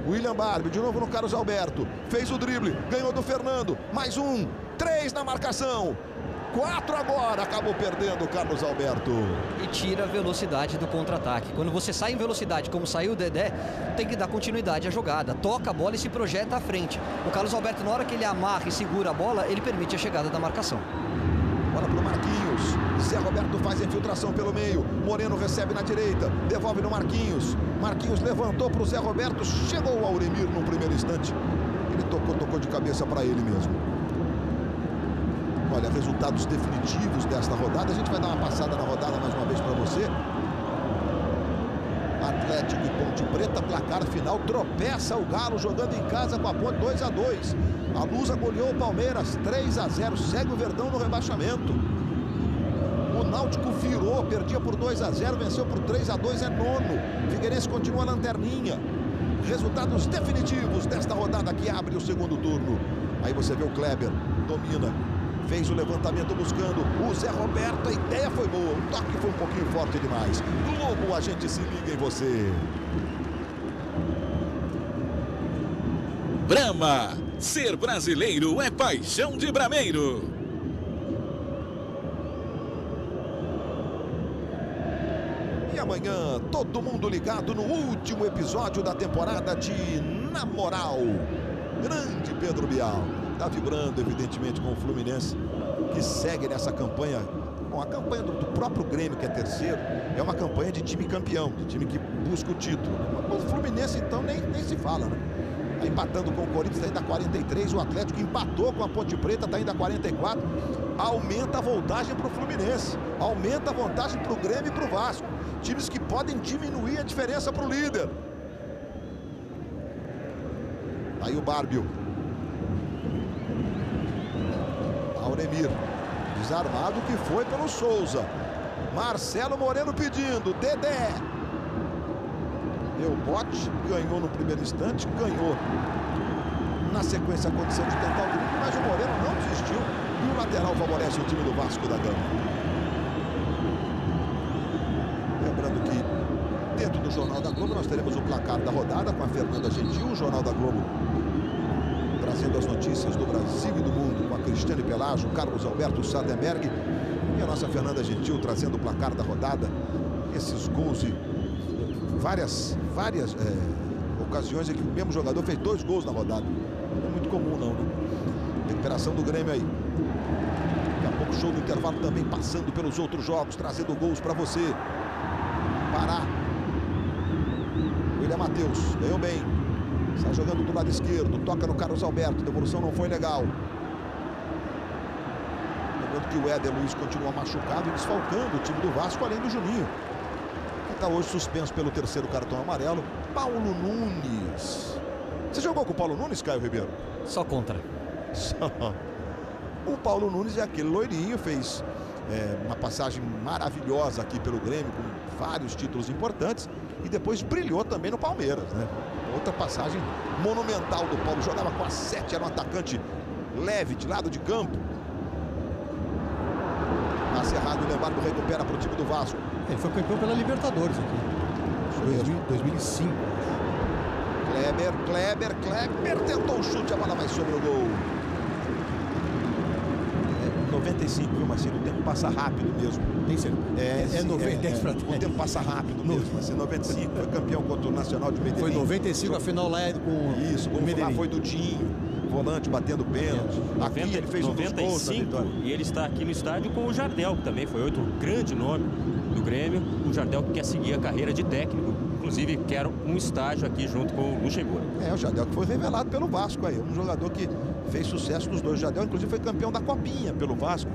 William Barbie, de novo no Carlos Alberto. Fez o drible, ganhou do Fernando. Mais um, 3 na marcação. 4 agora, acabou perdendo o Carlos Alberto. E tira a velocidade do contra-ataque. Quando você sai em velocidade, como saiu o Dedé, tem que dar continuidade à jogada. Toca a bola e se projeta à frente. O Carlos Alberto, na hora que ele amarra e segura a bola, ele permite a chegada da marcação. Bola para o Marquinhos. Zé Roberto faz a infiltração pelo meio. Moreno recebe na direita. Devolve no Marquinhos. Marquinhos levantou para o Zé Roberto. Chegou o Auremir no primeiro instante. Ele tocou de cabeça para ele mesmo. Olha, resultados definitivos desta rodada. A gente vai dar uma passada na rodada mais uma vez para você. Atlético e Ponte Preta, placar final. Tropeça o Galo jogando em casa com a Ponte 2-2. A Lusa goleou o Palmeiras 3-0. Segue o Verdão no rebaixamento. O Náutico virou, perdia por 2-0, venceu por 3-2, é nono. Figueirense continua lanterninha. Resultados definitivos desta rodada que abre o segundo turno. Aí você vê o Kleber, domina. Fez o levantamento buscando o Zé Roberto. A ideia foi boa, o toque foi um pouquinho forte demais. Globo, a gente se liga em você. Brahma, ser brasileiro é paixão de brameiro. E amanhã, todo mundo ligado no último episódio da temporada de Na Moral. Grande Pedro Bial. Está vibrando, evidentemente, com o Fluminense, que segue nessa campanha. Bom, a campanha do próprio Grêmio, que é terceiro, é uma campanha de time campeão, de time que busca o título. O Fluminense, então, nem se fala, né? Tá empatando com o Corinthians, está indo a 43. O Atlético empatou com a Ponte Preta, está indo a 44. Aumenta a voltagem para o Fluminense. Aumenta a vantagem para o Grêmio e para o Vasco. Times que podem diminuir a diferença para o líder. Aí o Bárbio. Auremir. Desarmado que foi pelo Souza. Marcelo Moreno pedindo. Dedé. Deu bote. Ganhou no primeiro instante. Ganhou na sequência a condição de tentar o drible, mas o Moreno não desistiu. E o lateral favorece o time do Vasco da Gama. Lembrando que dentro do Jornal da Globo nós teremos o placar da rodada com a Fernanda Gentil. O Jornal da Globo trazendo as notícias do Brasil e do mundo com a Cristiane Pelágio, Carlos Alberto Sardenberg e a nossa Fernanda Gentil trazendo o placar da rodada. Esses gols e várias ocasiões em que o mesmo jogador fez 2 gols na rodada. Não é muito comum não, né? Recuperação do Grêmio aí. Daqui a pouco show do intervalo também passando pelos outros jogos, trazendo gols para você. Pará. William Matheus, ganhou bem. Está jogando do lado esquerdo, toca no Carlos Alberto, devolução não foi legal. Lembrando que o Éder Luiz continua machucado e desfalcando o time do Vasco, além do Juninho, que está hoje suspenso pelo 3º cartão amarelo. Paulo Nunes. Você jogou com o Paulo Nunes, Caio Ribeiro? Só contra. O Paulo Nunes é aquele loirinho, fez uma passagem maravilhosa aqui pelo Grêmio, com vários títulos importantes, e depois brilhou também no Palmeiras, né? Outra passagem monumental do Paulo, jogava com a 7, era um atacante leve, de lado de campo. Passe errado, o Leonardo recupera para o time do Vasco. Ele foi campeão pela Libertadores aqui, 2005. Kleber tentou o chute, a bola vai sobre o gol. 95, viu, Marcelo? O tempo passa rápido mesmo. Tem certeza. É 90 para 10. O tempo passa rápido mesmo. Marcelo. 95, foi campeão contra o Nacional de Medellín. Foi 95, a final lá com isso, o Medellín. Foi do Dinho, volante batendo pênalti. Aqui ele fez 95, e ele está aqui no estádio com o Jardel, que também foi outro grande nome do Grêmio. O Jardel que quer seguir a carreira de técnico, inclusive quer um estágio aqui junto com o Luxemburgo. O Jardel que foi revelado pelo Vasco aí, um jogador que fez sucesso nos 2. O Jardel inclusive foi campeão da Copinha pelo Vasco,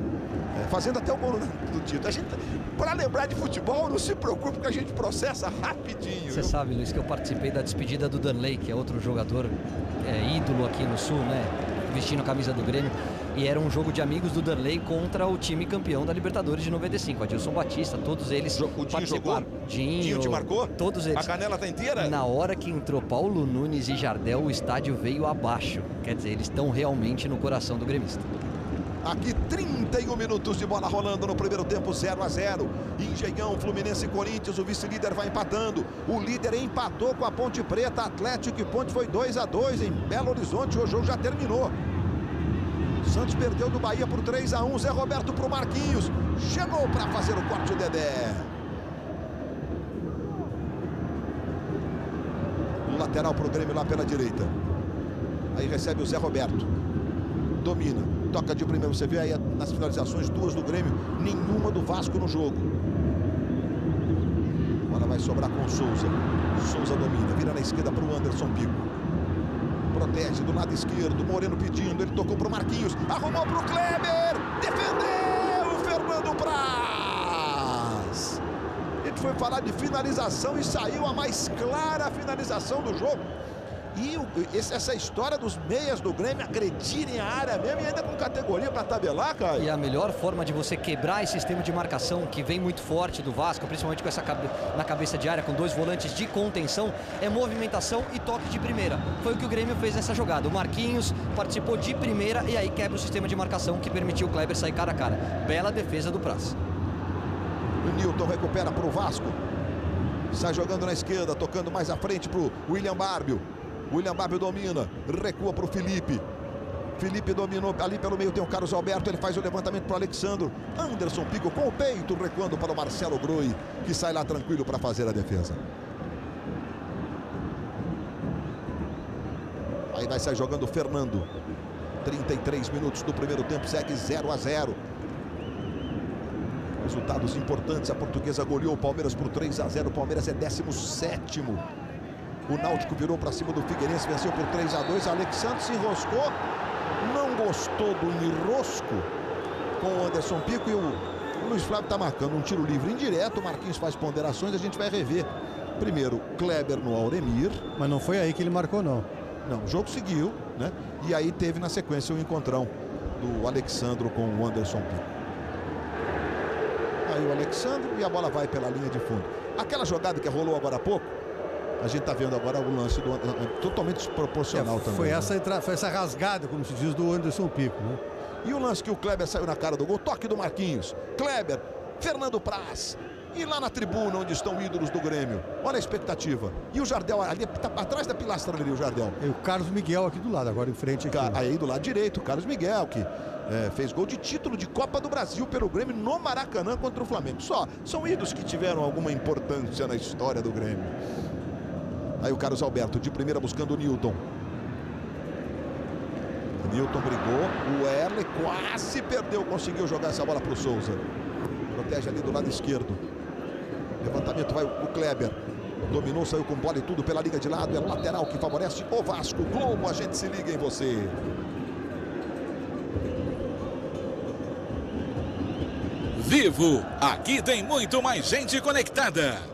fazendo até o gol do título. A gente, para lembrar de futebol, não se preocupe que a gente processa rapidinho. Você sabe, Luiz, que eu participei da despedida do Danley, que é outro jogador ídolo aqui no Sul, né? Vestindo a camisa do Grêmio. E era um jogo de amigos do Danley contra o time campeão da Libertadores de 95. Adilson Batista, todos eles participaram. Jogou? Dinho te marcou? Todos eles. A canela tá inteira? Na hora que entrou Paulo Nunes e Jardel, o estádio veio abaixo. Quer dizer, eles estão realmente no coração do gremista. Aqui 31 minutos de bola rolando no primeiro tempo, 0-0. Engenhão, Fluminense e Corinthians, o vice-líder vai empatando. O líder empatou com a Ponte Preta, Atlético e Ponte foi 2-2 em Belo Horizonte. O jogo já terminou. Santos perdeu do Bahia por 3-1. Zé Roberto pro Marquinhos. Chegou para fazer o corte o Dedé. Lateral pro Grêmio lá pela direita. Aí recebe o Zé Roberto. Domina. Toca de primeiro. Você vê aí nas finalizações, 2 do Grêmio, nenhuma do Vasco no jogo. Agora vai sobrar com o Souza. Souza domina. Vira na esquerda pro Anderson Pico. Protege do lado esquerdo. Moreno pedindo. Ele tocou pro Marquinhos. Arrumou pro Kleber. Defendeu o Fernando Praz. A gente foi falar de finalização e saiu a mais clara finalização do jogo. E essa história dos meias do Grêmio agredirem a área mesmo e ainda com categoria para tabelar, cara. E a melhor forma de você quebrar esse sistema de marcação que vem muito forte do Vasco, principalmente com essa na cabeça de área, com 2 volantes de contenção, é movimentação e toque de primeira. Foi o que o Grêmio fez nessa jogada. O Marquinhos participou de primeira e aí quebra o sistema de marcação que permitiu o Kleber sair cara a cara. Bela defesa do Praz. O Newton recupera para o Vasco. Sai jogando na esquerda, tocando mais à frente para o William Barbio. William Barbio domina, recua para o Felipe. Felipe dominou ali pelo meio, tem o Carlos Alberto, ele faz o levantamento para o Alexandro. Anderson Pico com o peito, recuando para o Marcelo Groi, que sai lá tranquilo para fazer a defesa. Aí vai sair jogando o Fernando. 33 minutos do primeiro tempo, segue 0-0. Resultados importantes, a Portuguesa goleou o Palmeiras por 3-0, o Palmeiras é 17º. O Náutico virou para cima do Figueirense, venceu por 3-2. Alexandre se enroscou, não gostou do enrosco com o Anderson Pico e o Luiz Flávio está marcando um tiro livre indireto. O Marquinhos faz ponderações, a gente vai rever. Primeiro, Kleber no Auremir. Mas não foi aí que ele marcou, não. Não, o jogo seguiu, né? E aí teve na sequência o encontrão do Alexandre com o Anderson Pico. Aí o Alexandre e a bola vai pela linha de fundo. Aquela jogada que rolou agora há pouco, a gente está vendo agora o lance totalmente desproporcional também. Foi essa rasgada, como se diz, do Anderson Pico, né? E o lance que o Kleber saiu na cara do gol, toque do Marquinhos. Kleber, Fernando Praz. E lá na tribuna onde estão ídolos do Grêmio. Olha a expectativa. E o Jardel, ali tá atrás da pilastra ali, o Jardel. E o Carlos Miguel aqui do lado, agora em frente aqui. Aí do lado direito, o Carlos Miguel, que fez gol de título de Copa do Brasil pelo Grêmio no Maracanã contra o Flamengo. São ídolos que tiveram alguma importância na história do Grêmio. Aí o Carlos Alberto de primeira buscando o Newton. O Newton brigou, o Erle quase perdeu, conseguiu jogar essa bola para o Souza. Protege ali do lado esquerdo. Levantamento vai o Kleber. Dominou, saiu com bola e tudo pela liga de lado. É lateral que favorece o Vasco. Globo, a gente se liga em você. Vivo, aqui tem muito mais gente conectada.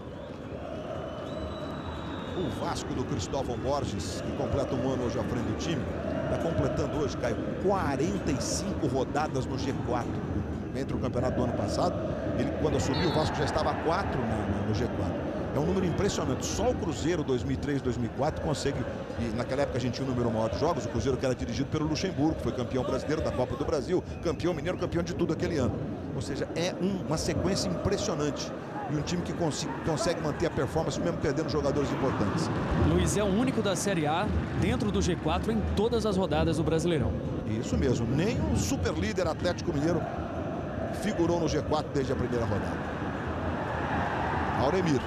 O Vasco do Cristóvão Borges, que completa um ano hoje à frente do time, está completando hoje, Caio, 45 rodadas no G4. Entre o campeonato do ano passado, ele quando assumiu o Vasco já estava a 4 no G4. É um número impressionante. Só o Cruzeiro 2003, 2004 consegue, e naquela época a gente tinha um número maior de jogos, o Cruzeiro que era dirigido pelo Luxemburgo, foi campeão brasileiro da Copa do Brasil, campeão mineiro, campeão de tudo aquele ano. Ou seja, é uma sequência impressionante. E um time que consegue manter a performance mesmo perdendo jogadores importantes. Luiz é o único da Série A dentro do G4 em todas as rodadas do Brasileirão. Isso mesmo, nem o super líder Atlético Mineiro figurou no G4 desde a primeira rodada. Auremir,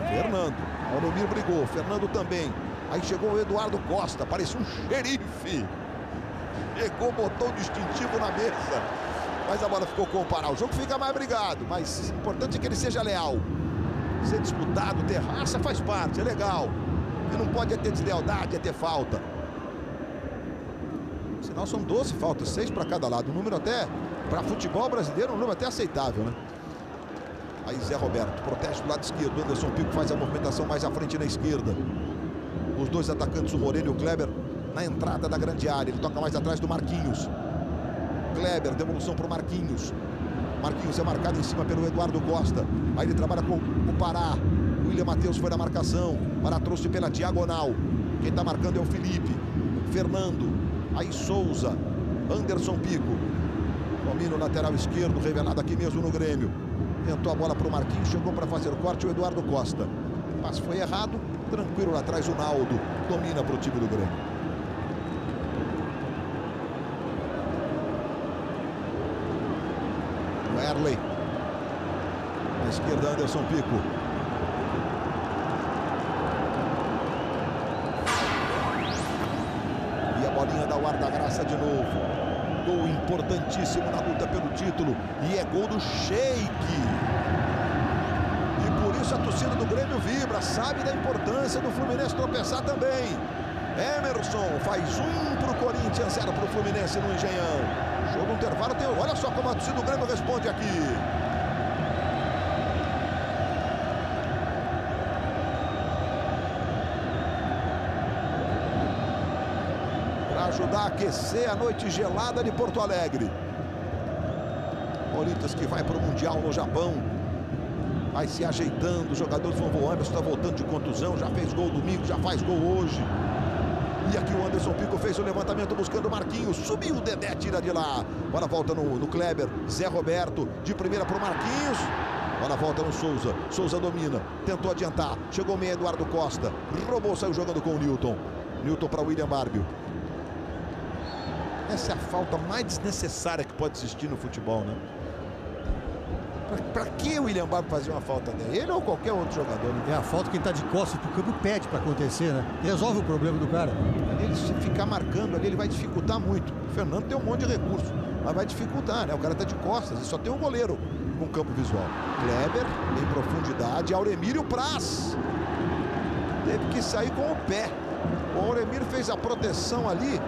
Fernando, Auremir brigou, Fernando também. Aí chegou o Eduardo Costa, parecia um xerife. Chegou, botou o distintivo na mesa. Mas a bola ficou com o Pará. O jogo fica mais brigado, mas o importante é que ele seja leal. Ser disputado, ter raça faz parte, é legal. E não pode ter deslealdade, é ter falta. Senão são 12 faltas, 6 para cada lado. Um número até, para futebol brasileiro, um número até aceitável, né? Aí Zé Roberto protege do lado esquerdo. Anderson Pico faz a movimentação mais à frente na esquerda. Os dois atacantes, o Moreno e o Kleber, na entrada da grande área. Ele toca mais atrás do Marquinhos. Kleber, devolução para o Marquinhos. Marquinhos é marcado em cima pelo Eduardo Costa. Aí ele trabalha com o Pará. O William Matheus foi na marcação. Pará trouxe pela diagonal. Quem está marcando é o Felipe. Fernando. Aí Souza. Anderson Pico. Domina o lateral esquerdo, revelado aqui mesmo no Grêmio. Tentou a bola para o Marquinhos. Chegou para fazer o corte o Eduardo Costa. Mas foi errado. Tranquilo lá atrás o Naldo. Domina para o time do Grêmio. Werley. Na esquerda, Anderson Pico. E a bolinha da Guarda Graça de novo. Gol importantíssimo na luta pelo título. E é gol do Sheik. E por isso a torcida do Grêmio vibra. Sabe da importância do Fluminense tropeçar também. Emerson faz 1 para o Corinthians, 0 para o Fluminense no Engenhão. Jogo no intervalo tem. Olha só como a torcida do Grêmio responde aqui. Para ajudar a aquecer a noite gelada de Porto Alegre. Corinthians que vai para o Mundial no Japão. Vai se ajeitando, os jogadores vão voando. Emerson está voltando de contusão, já fez gol domingo, já faz gol hoje. E aqui o Anderson Pico fez o levantamento buscando o Marquinhos. Subiu o Dedé, tira de lá. Bola volta no Kleber. Zé Roberto de primeira para o Marquinhos. Bola volta no Souza. Souza domina. Tentou adiantar. Chegou o meio Eduardo Costa. Roubou, saiu jogando com o Newton. Newton para William Barbio. Essa é a falta mais desnecessária que pode existir no futebol, né? Pra que o William Barbio fazia uma falta dele? Ele ou qualquer outro jogador? Né? É a falta que quem tá de costas pro campo pede pra acontecer, né? Resolve o problema do cara. Ele se ficar marcando ali, ele vai dificultar muito. O Fernando tem um monte de recurso, mas vai dificultar, né? O cara tá de costas e só tem um goleiro com campo visual. Kleber em profundidade, Auremírio Praz. Teve que sair com o pé. O Auremírio fez a proteção ali.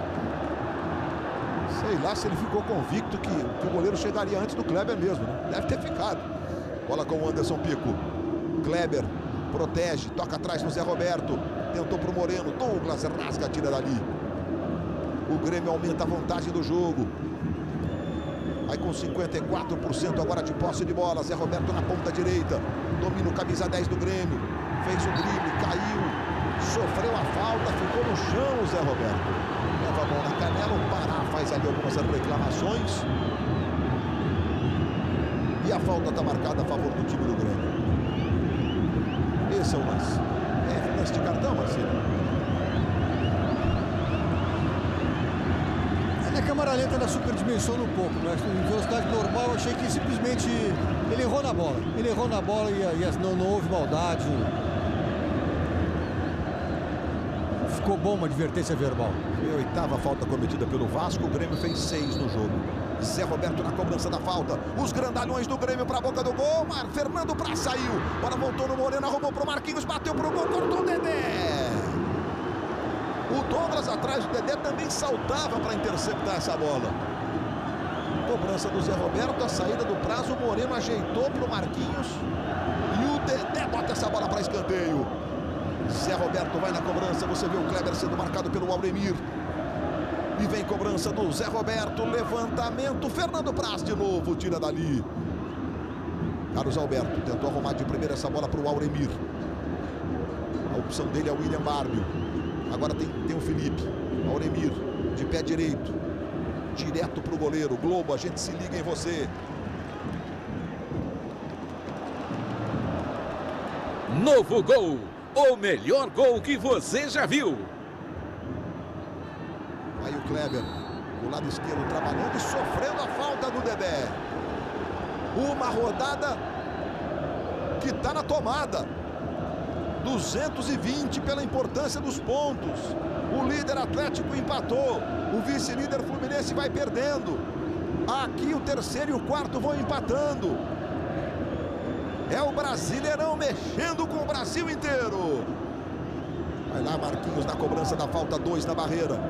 Sei lá se ele ficou convicto que o goleiro chegaria antes do Kleber mesmo, né? Deve ter ficado. Bola com o Anderson Pico. Kleber protege, toca atrás no Zé Roberto. Tentou pro Moreno. Douglas rasga, tira dali. O Grêmio aumenta a vantagem do jogo. Vai com 54% agora de posse de bola. Zé Roberto na ponta direita. Domina o camisa 10 do Grêmio. Fez o drible, caiu. Sofreu a falta, ficou no chão o Zé Roberto. Leva a mão na canela, o Pará faz ali algumas reclamações. E a falta está marcada a favor do time do Grêmio. Esse é o lance. É lance de cartão, Marcelo. A câmera lenta da superdimensiona um pouco, mas em velocidade normal eu achei que simplesmente ele errou na bola. Ele errou na bola e não houve maldade. Ficou bom uma advertência verbal. Foi a oitava falta cometida pelo Vasco. O Grêmio fez 6 no jogo. Zé Roberto na cobrança da falta. Os grandalhões do Grêmio para a boca do gol. Fernando Praz saiu. Bola voltou no Moreno, arrumou para o Marquinhos, bateu para o gol, cortou o Dedé. O Douglas atrás do Dedé também saltava para interceptar essa bola. Cobrança do Zé Roberto, a saída do Praz, o Moreno ajeitou para o Marquinhos. E o Dedé bota essa bola para escanteio. Zé Roberto vai na cobrança, você vê o Kleber sendo marcado pelo Auremir. E vem cobrança do Zé Roberto, levantamento, Fernando Praz de novo, tira dali. Carlos Alberto tentou arrumar de primeira essa bola para o Auremir. A opção dele é o William Barbio. Agora tem o Felipe. Auremir, de pé direito. Direto para o goleiro. Globo, a gente se liga em você. Novo gol. O melhor gol que você já viu. Aí o Kleber, do lado esquerdo, trabalhando e sofrendo a falta do Dedé. Uma rodada que está na tomada. 220 pela importância dos pontos. O líder Atlético empatou. O vice-líder Fluminense vai perdendo. Aqui o terceiro e o quarto vão empatando. É o Brasileirão mexendo com o Brasil inteiro. Vai lá Marquinhos na cobrança da falta, 2 na barreira.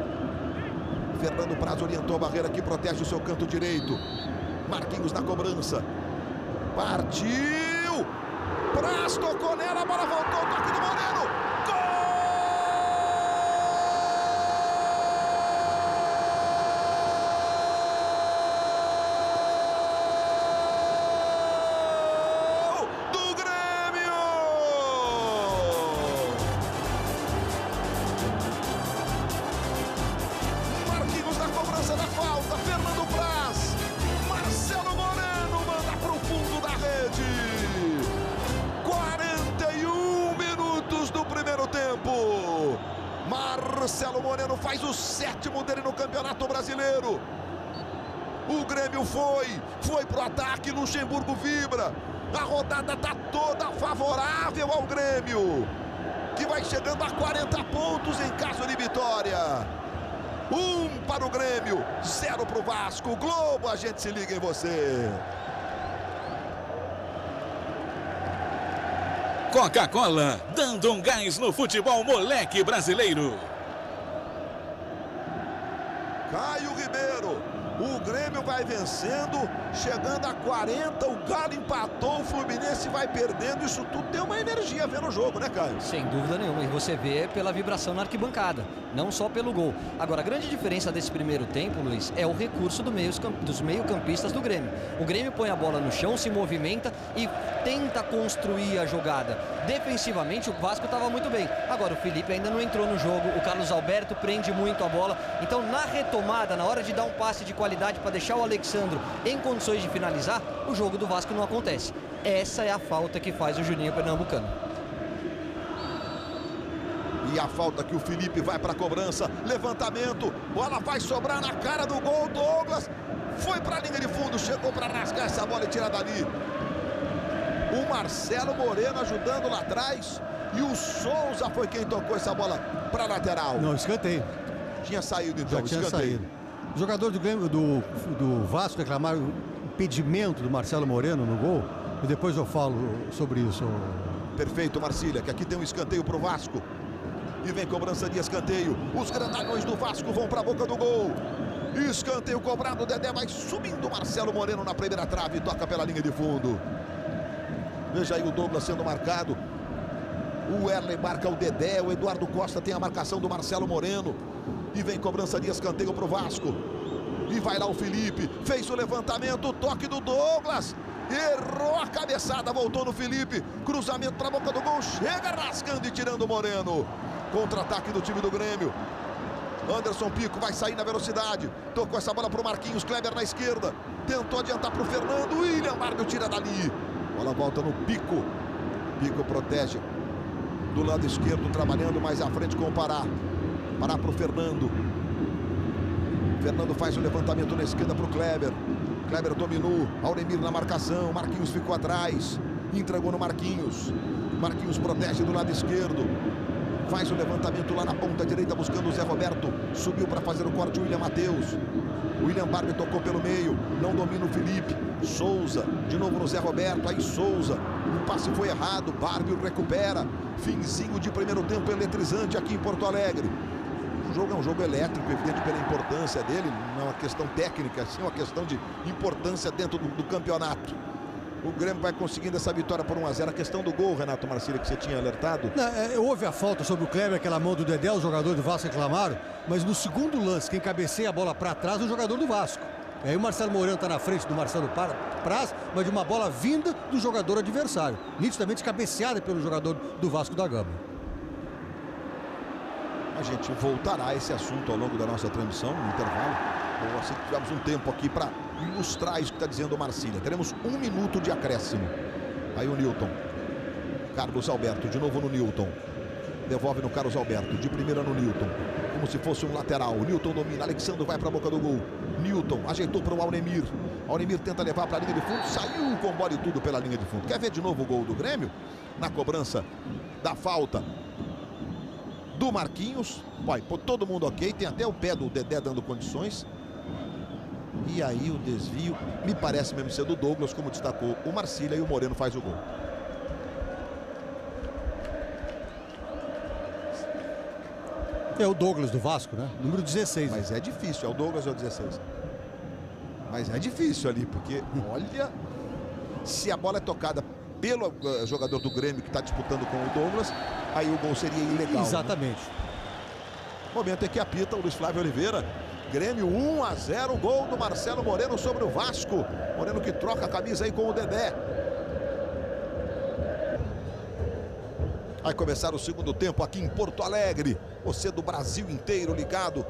Fernando Praz orientou a barreira que protege o seu canto direito. Marquinhos na cobrança. Partiu! Praz tocou nela, a bola voltou, toque do Moreno. Marcelo Moreno faz o 7º dele no Campeonato Brasileiro. O Grêmio foi pro ataque, Luxemburgo vibra. A rodada tá toda favorável ao Grêmio, que vai chegando a 40 pontos em caso de vitória. 1 para o Grêmio, 0 para o Vasco. Globo, a gente se liga em você. Coca-Cola, dando um gás no futebol moleque brasileiro. Caio Ribeiro. O Grêmio vai vencendo, chegando a 40, o Galo empatou, o Fluminense vai perdendo. Isso tudo tem uma energia vendo o jogo, né, Caio? Sem dúvida nenhuma, e você vê pela vibração na arquibancada, não só pelo gol. Agora, a grande diferença desse primeiro tempo, Luiz, é o recurso dos meio-campistas do Grêmio. O Grêmio põe a bola no chão, se movimenta e tenta construir a jogada. Defensivamente, o Vasco estava muito bem. Agora, o Felipe ainda não entrou no jogo, o Carlos Alberto prende muito a bola. Então, na retomada, na hora de dar um passe de qualidade para deixar o Alexandro em condições de finalizar, o jogo do Vasco não acontece. Essa é a falta que faz o Juninho Pernambucano. E a falta que o Felipe vai para a cobrança, levantamento, bola vai sobrar na cara do gol. Douglas foi para a linha de fundo, chegou para rasgar essa bola e tirar dali. O Marcelo Moreno ajudando lá atrás, e o Souza foi quem tocou essa bola para a lateral. Não, escanteio. Tinha saído então, já tinha escanteio. saído. O jogador do Grêmio, do Vasco, reclamaram o impedimento do Marcelo Moreno no gol, e depois eu falo sobre isso. Perfeito, Marcília, que aqui tem um escanteio para o Vasco. E vem cobrança de escanteio. Os grandalhões do Vasco vão para a boca do gol. Escanteio cobrado, o Dedé vai subindo. Marcelo Moreno na primeira trave, toca pela linha de fundo. Veja aí o Douglas sendo marcado. O Erlen marca o Dedé, o Eduardo Costa tem a marcação do Marcelo Moreno. E vem cobrança de escanteio para o Vasco. E vai lá o Felipe, fez o levantamento, o toque do Douglas. Errou a cabeçada, voltou no Felipe. Cruzamento para a boca do gol, chega rascando e tirando o Moreno. Contra-ataque do time do Grêmio. Anderson Pico vai sair na velocidade. Tocou essa bola para o Marquinhos, Kleber na esquerda. Tentou adiantar para o Fernando, William Barbio tira dali. Bola volta no Pico. Pico protege do lado esquerdo, trabalhando mais à frente com o Pará. Pará para o Fernando. Fernando faz o levantamento na esquerda para o Kleber. Kleber dominou, Auremir na marcação. Marquinhos ficou atrás, entregou no Marquinhos. Marquinhos protege do lado esquerdo. Faz o levantamento lá na ponta direita, buscando o Zé Roberto. Subiu para fazer o corte o William Matheus. O William Barbie tocou pelo meio, não domina o Felipe. Souza, de novo no Zé Roberto, aí Souza. O passe foi errado, Barbie recupera. Finzinho de primeiro tempo eletrizante aqui em Porto Alegre. O jogo é um jogo elétrico, evidente pela importância dele. Não é uma questão técnica, sim uma questão de importância dentro do campeonato. O Grêmio vai conseguindo essa vitória por 1-0. A questão do gol, Renato Marcília, que você tinha alertado. Não, houve a falta sobre o Kleber, aquela mão do Dedé, os jogadores do Vasco reclamaram. Mas no segundo lance, quem cabeceia a bola para trás é o jogador do Vasco. E aí o Marcelo Moreno está na frente do Marcelo Praz, mas de uma bola vinda do jogador adversário. Nitidamente cabeceada pelo jogador do Vasco da Gama. A gente voltará a esse assunto ao longo da nossa transmissão, no intervalo. Ou assim que tivemos um tempo aqui para ilustrar isso que está dizendo o Marcília. Teremos 1 minuto de acréscimo. Aí o Newton. Carlos Alberto, de novo no Newton. Devolve no Carlos Alberto, de primeira no Newton. Como se fosse um lateral. O Newton domina, Alexandre vai para a boca do gol. Newton ajeitou para o Auremir. Auremir tenta levar para a linha de fundo. Saiu com bola e tudo pela linha de fundo. Quer ver de novo o gol do Grêmio? Na cobrança da falta do Marquinhos. Vai, pô, todo mundo ok. Tem até o pé do Dedé dando condições. E aí o desvio, me parece mesmo ser do Douglas, como destacou o Marcília, e o Moreno faz o gol. É o Douglas do Vasco, né? Número 16. Mas é difícil, é o Douglas ou o 16. Mas é difícil ali, porque olha, se a bola é tocada pelo jogador do Grêmio que está disputando com o Douglas, aí o gol seria ilegal. Exatamente. Né? Momento em que apita o Luiz Flávio Oliveira. Grêmio 1-0, gol do Marcelo Moreno sobre o Vasco. Moreno que troca a camisa aí com o Dedé. Vai começar o segundo tempo aqui em Porto Alegre. Você do Brasil inteiro ligado.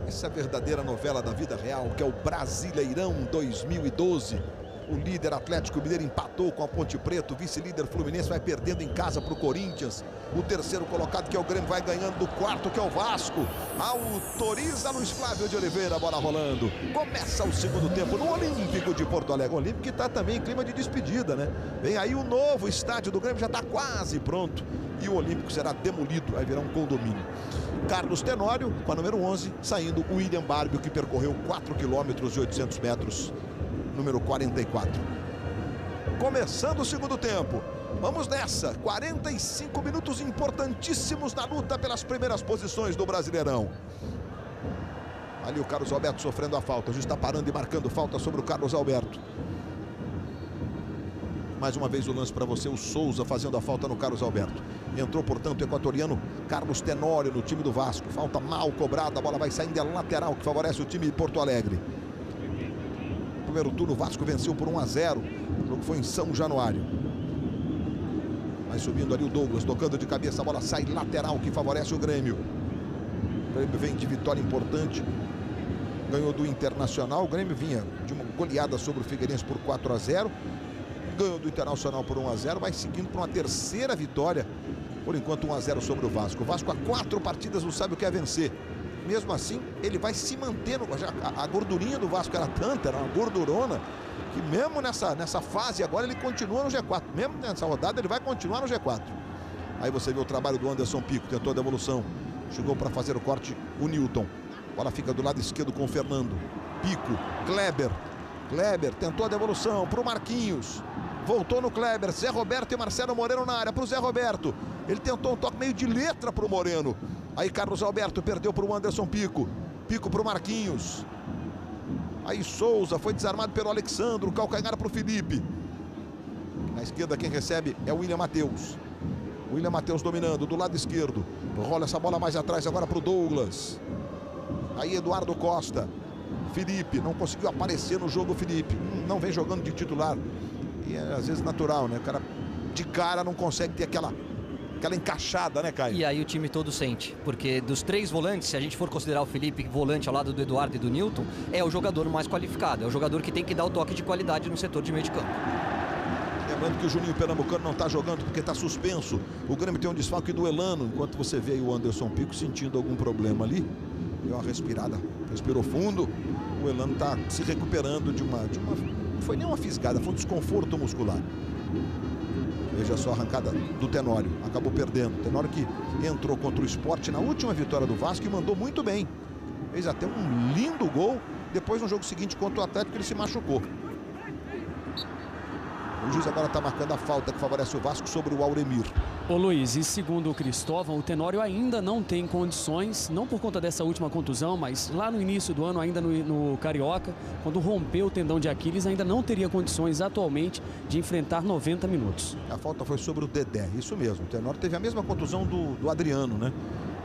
Essa é a verdadeira novela da vida real, que é o Brasileirão 2012. O líder Atlético Mineiro empatou com a Ponte Preta. O vice-líder Fluminense vai perdendo em casa para o Corinthians. O terceiro colocado, que é o Grêmio, vai ganhando do quarto, que é o Vasco. Autoriza Luiz Flávio de Oliveira, a bola rolando. Começa o segundo tempo no Olímpico de Porto Alegre. O Olímpico que está também em clima de despedida, né? Vem aí o novo estádio do Grêmio, já está quase pronto. E o Olímpico será demolido, vai virar um condomínio. Carlos Tenório, com a número 11, saindo o William Barbio, que percorreu 4 quilômetros e 800 metros, número 44. Começando o segundo tempo. Vamos nessa, 45 minutos importantíssimos na luta pelas primeiras posições do Brasileirão. Ali o Carlos Alberto sofrendo a falta, o juiz está parando e marcando falta sobre o Carlos Alberto. Mais uma vez o lance para você, o Souza fazendo a falta no Carlos Alberto. Entrou, portanto, o equatoriano Carlos Tenório no time do Vasco. Falta mal cobrada, a bola vai saindo, é lateral, que favorece o time de Porto Alegre. Primeiro turno, o Vasco venceu por 1-0. O jogo foi em São Januário. Vai subindo ali o Douglas, tocando de cabeça, a bola sai lateral, que favorece o Grêmio. O Grêmio vem de vitória importante. Ganhou do Internacional. O Grêmio vinha de uma goleada sobre o Figueirense por 4-0. Ganhou do Internacional por 1-0, vai seguindo para uma terceira vitória. Por enquanto 1-0 sobre o Vasco. O Vasco há 4 partidas não sabe o que é vencer. Mesmo assim, ele vai se mantendo. A gordurinha do Vasco era tanta, era uma gordurona, que mesmo nessa fase agora ele continua no G4. Mesmo nessa rodada ele vai continuar no G4. Aí você vê o trabalho do Anderson Pico, tentou a devolução. Chegou para fazer o corte o Newton. A bola fica do lado esquerdo com o Fernando. Pico, Kleber. Kleber tentou a devolução para o Marquinhos. Voltou no Kleber, Zé Roberto e Marcelo Moreno na área para o Zé Roberto. Ele tentou um toque meio de letra para o Moreno. Aí Carlos Alberto perdeu para o Anderson Pico. Pico para o Marquinhos. Aí Souza foi desarmado pelo Alexandro. Calcanhar para o Felipe. Na esquerda quem recebe é o William Matheus. William Matheus dominando do lado esquerdo. Rola essa bola mais atrás agora para o Douglas. Aí Eduardo Costa. Felipe, não conseguiu aparecer no jogo. Felipe não vem jogando de titular. E é às vezes natural, né? O cara de cara não consegue ter aquela encaixada, né, Caio? E aí o time todo sente, porque dos 3 volantes, se a gente for considerar o Felipe volante ao lado do Eduardo e do Newton, é o jogador mais qualificado, é o jogador que tem que dar o toque de qualidade no setor de meio de campo. Lembrando que o Juninho Pernambucano não está jogando porque está suspenso. O Grêmio tem um desfalque do Elano, enquanto você vê aí o Anderson Pico sentindo algum problema ali. Deu uma respirada, respirou fundo. O Elano está se recuperando de uma... Não foi nem uma fisgada, foi um desconforto muscular. Veja só a arrancada do Tenório. Acabou perdendo. Tenório que entrou contra o Sport na última vitória do Vasco e mandou muito bem. Fez até um lindo gol. Depois no jogo seguinte contra o Atlético ele se machucou. O juiz agora está marcando a falta que favorece o Vasco sobre o Auremir. Ô Luiz, e segundo o Cristóvão, o Tenório ainda não tem condições, não por conta dessa última contusão, mas lá no início do ano, ainda no Carioca, quando rompeu o tendão de Aquiles, ainda não teria condições atualmente de enfrentar 90 minutos. A falta foi sobre o Dedé, isso mesmo. O Tenório teve a mesma contusão do Adriano, né?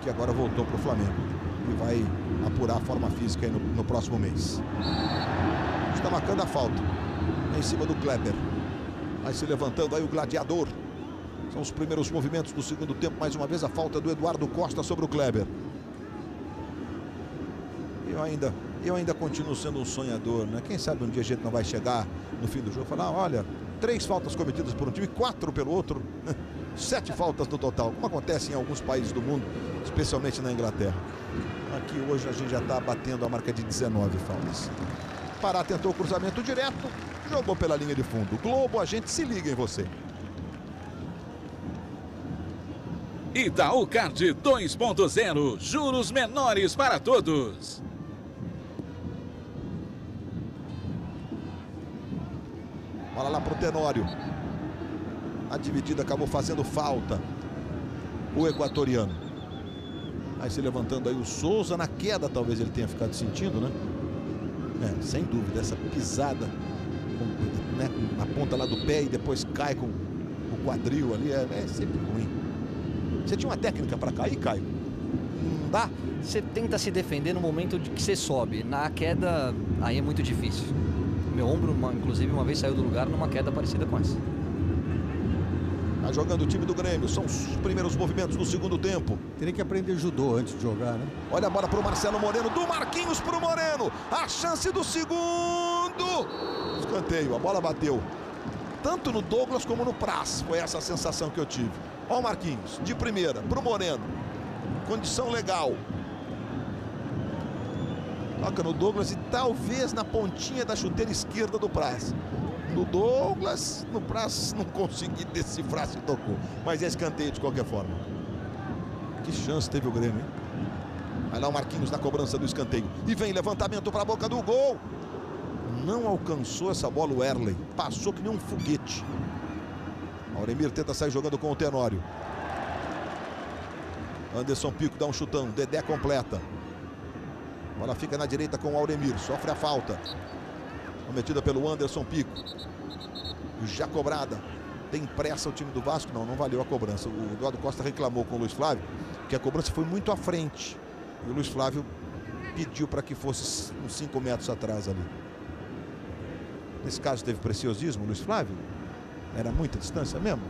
Que agora voltou para o Flamengo e vai apurar a forma física aí no próximo mês. Está marcando a falta em cima do Kleber. Vai se levantando aí o gladiador. São os primeiros movimentos do segundo tempo. Mais uma vez a falta do Eduardo Costa sobre o Kleber. Eu ainda continuo sendo um sonhador, né? Quem sabe um dia a gente não vai chegar no fim do jogo e falar, olha, 3 faltas cometidas por um time, 4 pelo outro. 7 faltas no total, como acontece em alguns países do mundo, especialmente na Inglaterra. Aqui hoje a gente já está batendo a marca de 19 faltas. Pará tentou o cruzamento direto, jogou pela linha de fundo. Globo, a gente se liga em você. Itaú Card 2.0, juros menores para todos. Bola lá para o Tenório. A dividida acabou fazendo falta. O equatoriano. Aí se levantando aí o Souza. Na queda talvez ele tenha ficado sentindo, né? Sem dúvida, essa pisada né, na ponta lá do pé e depois cai com o quadril ali, é sempre ruim. Você tinha uma técnica para cair, Caio? Não dá? Você tenta se defender no momento de que você sobe. Na queda, aí é muito difícil. Meu ombro, inclusive, uma vez saiu do lugar numa queda parecida com essa. Tá jogando o time do Grêmio, são os primeiros movimentos do segundo tempo. Teria que aprender judô antes de jogar, né? Olha a bola para o Marcelo Moreno, do Marquinhos para o Moreno. A chance do segundo. escanteio. A bola bateu tanto no Douglas como no Praz. Foi essa a sensação que eu tive. Ó o Marquinhos, de primeira, pro Moreno. Condição legal. Toca no Douglas e talvez na pontinha da chuteira esquerda do Praz. No Douglas, no Praz não consegui decifrar se tocou. Mas é escanteio de qualquer forma. Que chance teve o Grêmio, hein? Vai lá o Marquinhos na cobrança do escanteio. E vem levantamento para a boca do gol. Não alcançou essa bola o Erley. Passou que nem um foguete. Auremir tenta sair jogando com o Tenório. Anderson Pico dá um chutão. Dedé completa. A bola fica na direita com o Auremir. Sofre a falta. Cometida pelo Anderson Pico. Já cobrada. Tem pressa o time do Vasco? Não, não valeu a cobrança. O Eduardo Costa reclamou com o Luiz Flávio que a cobrança foi muito à frente. E o Luiz Flávio pediu para que fosse uns 5 metros atrás ali. Nesse caso teve preciosismo, Luiz Flávio? Era muita distância mesmo?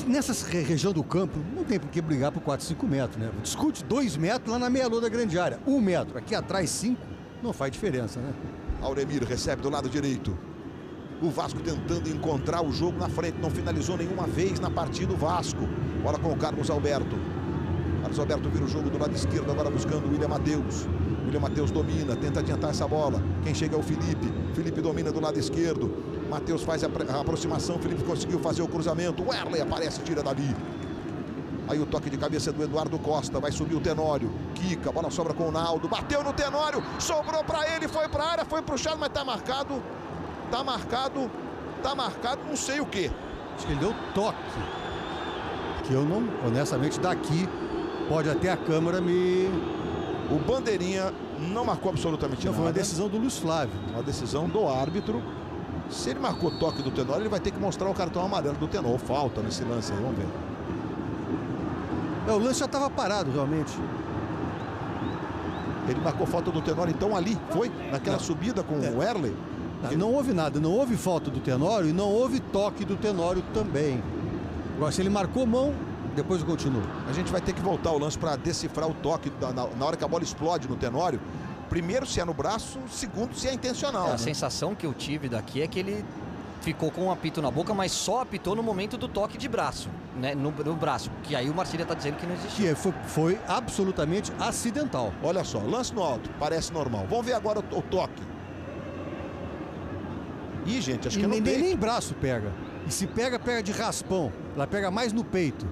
Nessa região do campo, não tem por que brigar por 4, 5 metros, né? Discute 2 metros lá na meia-lua da grande área. 1 metro, aqui atrás 5, não faz diferença, né? Auremir recebe do lado direito. O Vasco tentando encontrar o jogo na frente. Não finalizou nenhuma vez na partida o Vasco. Bola com o Carlos Alberto. Carlos Alberto vira o jogo do lado esquerdo, agora buscando o William Matheus. William Matheus domina, tenta adiantar essa bola. Quem chega é o Felipe. Felipe domina do lado esquerdo. Matheus faz a aproximação. Felipe conseguiu fazer o cruzamento. O Erley aparece e tira dali. Aí o toque de cabeça do Eduardo Costa. Vai subir o Tenório. Quica, bola sobra com o Naldo. Bateu no Tenório. Sobrou pra ele, foi pra área, foi pro chão, mas tá marcado. Tá marcado. Tá marcado, não sei o que. Acho que ele deu toque. Que eu não, honestamente, daqui pode até a câmera me... O Bandeirinha não marcou absolutamente nada. Foi uma decisão do Luiz Flávio. Uma decisão do árbitro. Se ele marcou toque do Tenório, ele vai ter que mostrar o cartão amarelo do Tenório. Falta nesse lance aí, vamos ver. O lance já estava parado, realmente. Ele marcou falta do Tenório, então ali, foi? Naquela subida com o Erley? Não houve nada, não houve falta do Tenório e não houve toque do Tenório também. Agora, se ele marcou mão, depois eu continuo. A gente vai ter que voltar ao lance para decifrar o toque na hora que a bola explode no Tenório. Primeiro, se é no braço, segundo, se é intencional. A sensação que eu tive daqui é que ele ficou com um apito na boca, mas só apitou no momento do toque de braço, né? No braço, que aí o Marcília está dizendo que não existiu. Que foi absolutamente acidental. Olha só, lance no alto, parece normal. Vamos ver agora o toque. Ih, gente, acho que não tem. Nem braço pega. E se pega, pega de raspão. Ela pega mais no peito.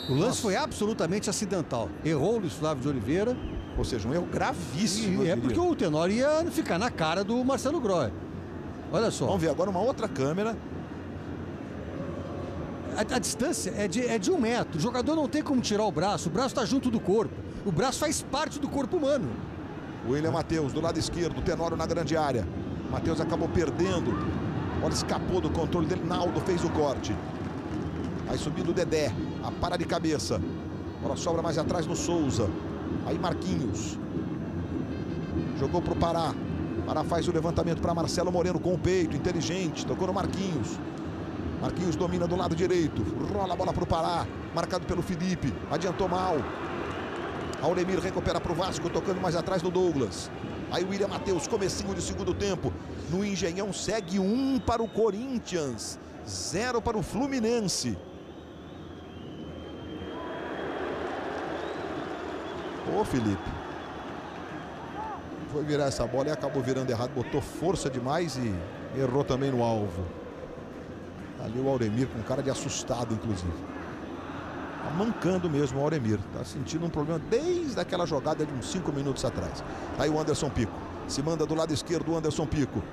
O lance foi absolutamente acidental. Errou o Luiz Flávio de Oliveira. Ou seja, um erro gravíssimo. E é porque o Tenório ia ficar na cara do Marcelo Grohe. Olha só. Vamos ver agora uma outra câmera. A distância é de 1 metro. O jogador não tem como tirar o braço está junto do corpo. O braço faz parte do corpo humano. William Matheus do lado esquerdo, Tenório na grande área. Matheus acabou perdendo. A bola escapou do controle dele. Naldo fez o corte. Aí subindo o Dedé. A para de cabeça. A bola sobra mais atrás no Souza. Aí Marquinhos. Jogou pro Pará. Pará faz o levantamento para Marcelo Moreno com o peito. Inteligente. Tocou no Marquinhos. Marquinhos domina do lado direito. Rola a bola pro Pará. Marcado pelo Felipe. Adiantou mal. Auremir recupera pro Vasco. Tocando mais atrás no Douglas. Aí o William Matheus, comecinho de segundo tempo. No Engenhão segue 1 para o Corinthians. 0 para o Fluminense. Ô, Felipe. Foi virar essa bola e acabou virando errado. Botou força demais e errou também no alvo. Ali o Auremir com cara de assustado, inclusive. Tá mancando mesmo o Auremir. Tá sentindo um problema desde aquela jogada de uns 5 minutos atrás. Tá aí o Anderson Pico. Se manda do lado esquerdo o Anderson Pico.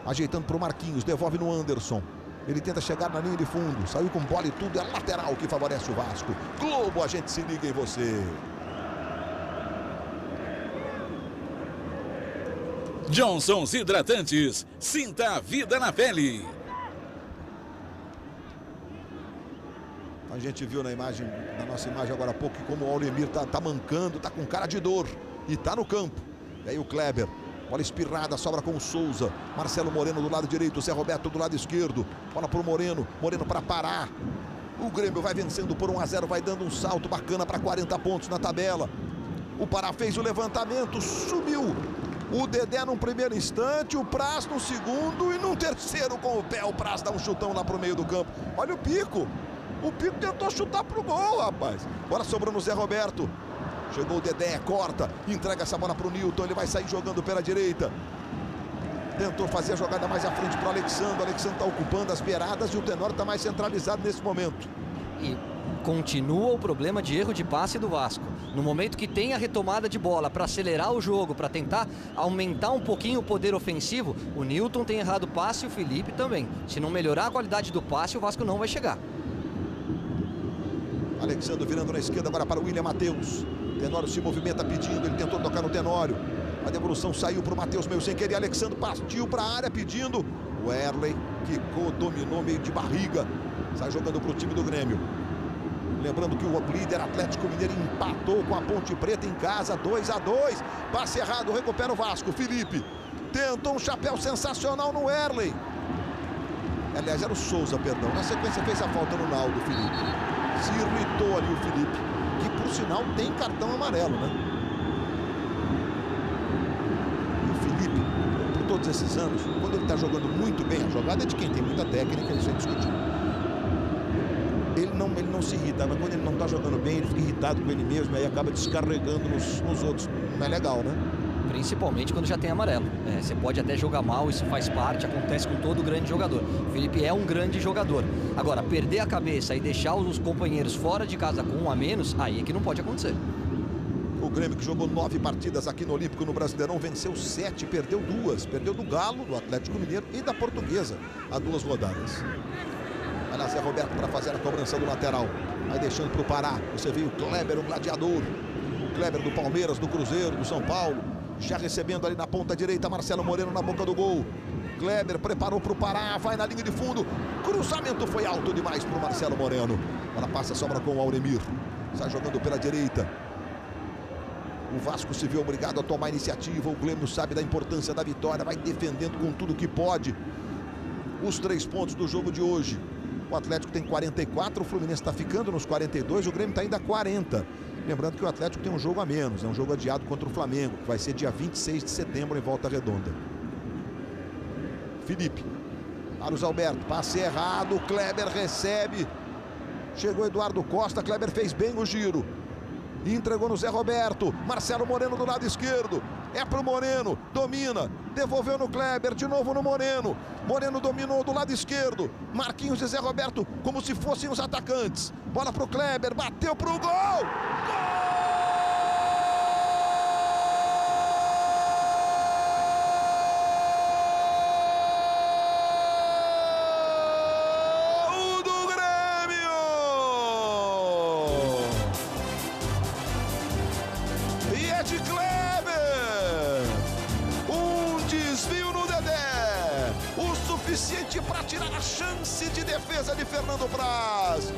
Ajeitando pro Marquinhos. Devolve no Anderson. Ele tenta chegar na linha de fundo. Saiu com bola e tudo. É lateral que favorece o Vasco. Globo, a gente se liga em você. Johnson's Hidratantes. Sinta a vida na pele. A gente viu na imagem, na nossa imagem agora há pouco, como o Auremir tá mancando, tá com cara de dor e tá no campo. E aí o Kleber, bola espirrada, sobra com o Souza. Marcelo Moreno do lado direito, Zé Roberto do lado esquerdo. Bola pro Moreno, Moreno para parar. O Grêmio vai vencendo por 1-0, vai dando um salto bacana para 40 pontos na tabela. O Pará fez o levantamento, subiu. O Dedé num primeiro instante, o Praz no segundo e num terceiro com o pé. O Praz dá um chutão lá pro meio do campo. Olha o Pico. O Pico tentou chutar pro gol, rapaz. Agora sobrou no Zé Roberto. Chegou o Dedé, corta, entrega essa bola pro Newton. Ele vai sair jogando pela direita. Tentou fazer a jogada mais à frente pro Alexandre. O Alexandre tá ocupando as beiradas e o Tenório tá mais centralizado nesse momento. E continua o problema de erro de passe do Vasco. No momento que tem a retomada de bola para acelerar o jogo, para tentar aumentar um pouquinho o poder ofensivo, o Newton tem errado o passe e o Felipe também. Se não melhorar a qualidade do passe, o Vasco não vai chegar. Alexandre virando na esquerda agora para o William Matheus. Tenório se movimenta pedindo, ele tentou tocar no Tenório. A devolução saiu para o Matheus meio sem querer. Alexandre partiu para a área pedindo. O Erley quicou, dominou meio de barriga. Sai jogando para o time do Grêmio. Lembrando que o líder Atlético Mineiro empatou com a Ponte Preta em casa, 2-2. Passe errado, recupera o Vasco. Felipe tentou um chapéu sensacional no Erley. Aliás, era o Souza, perdão. Na sequência fez a falta no Naldo, Felipe. Se irritou ali o Felipe, que por sinal tem cartão amarelo, né? E o Felipe, por todos esses anos, quando ele está jogando muito bem, a jogada é de quem tem muita técnica, isso é discutível. Ele não se irrita, mas quando ele não está jogando bem, ele fica irritado com ele mesmo, aí acaba descarregando nos outros. Não é legal, né? Principalmente quando já tem amarelo. Você pode até jogar mal, isso faz parte, acontece com todo grande jogador. O Felipe é um grande jogador. Agora, perder a cabeça e deixar os companheiros fora de casa com um a menos, aí é que não pode acontecer. O Grêmio, que jogou 9 partidas aqui no Olímpico, no Brasileirão, venceu 7, perdeu 2. Perdeu do Galo, do Atlético Mineiro e da Portuguesa, há 2 rodadas. Vai lá Zé Roberto para fazer a cobrança do lateral. Vai deixando para o Pará. Você viu o Kleber, o gladiador. O Kleber do Palmeiras, do Cruzeiro, do São Paulo. Já recebendo ali na ponta direita, Marcelo Moreno na boca do gol. Kleber preparou para o Pará, vai na linha de fundo. Cruzamento foi alto demais para o Marcelo Moreno. Ela passa, sobra com o Auremir. Sai jogando pela direita. O Vasco se viu obrigado a tomar iniciativa. O Grêmio sabe da importância da vitória. Vai defendendo com tudo que pode os 3 pontos do jogo de hoje. O Atlético tem 44, o Fluminense está ficando nos 42, o Grêmio está ainda a 40. Lembrando que o Atlético tem um jogo a menos, é um jogo adiado contra o Flamengo, que vai ser dia 26 de setembro em Volta Redonda. Felipe, Carlos Alberto, passe errado, Kleber recebe. Chegou Eduardo Costa, Kleber fez bem o giro. E entregou no Zé Roberto, Marcelo Moreno do lado esquerdo. É pro Moreno, domina, devolveu no Kleber, de novo no Moreno. Moreno dominou do lado esquerdo. Marquinhos e Zé Roberto como se fossem os atacantes. Bola pro Kleber, bateu pro gol! Gol! Para tirar a chance de defesa de Fernando Praz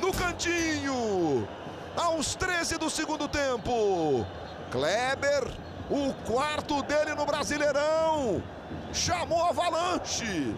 no cantinho aos 13 do segundo tempo. Kleber, o 4º dele no Brasileirão, chamou a avalanche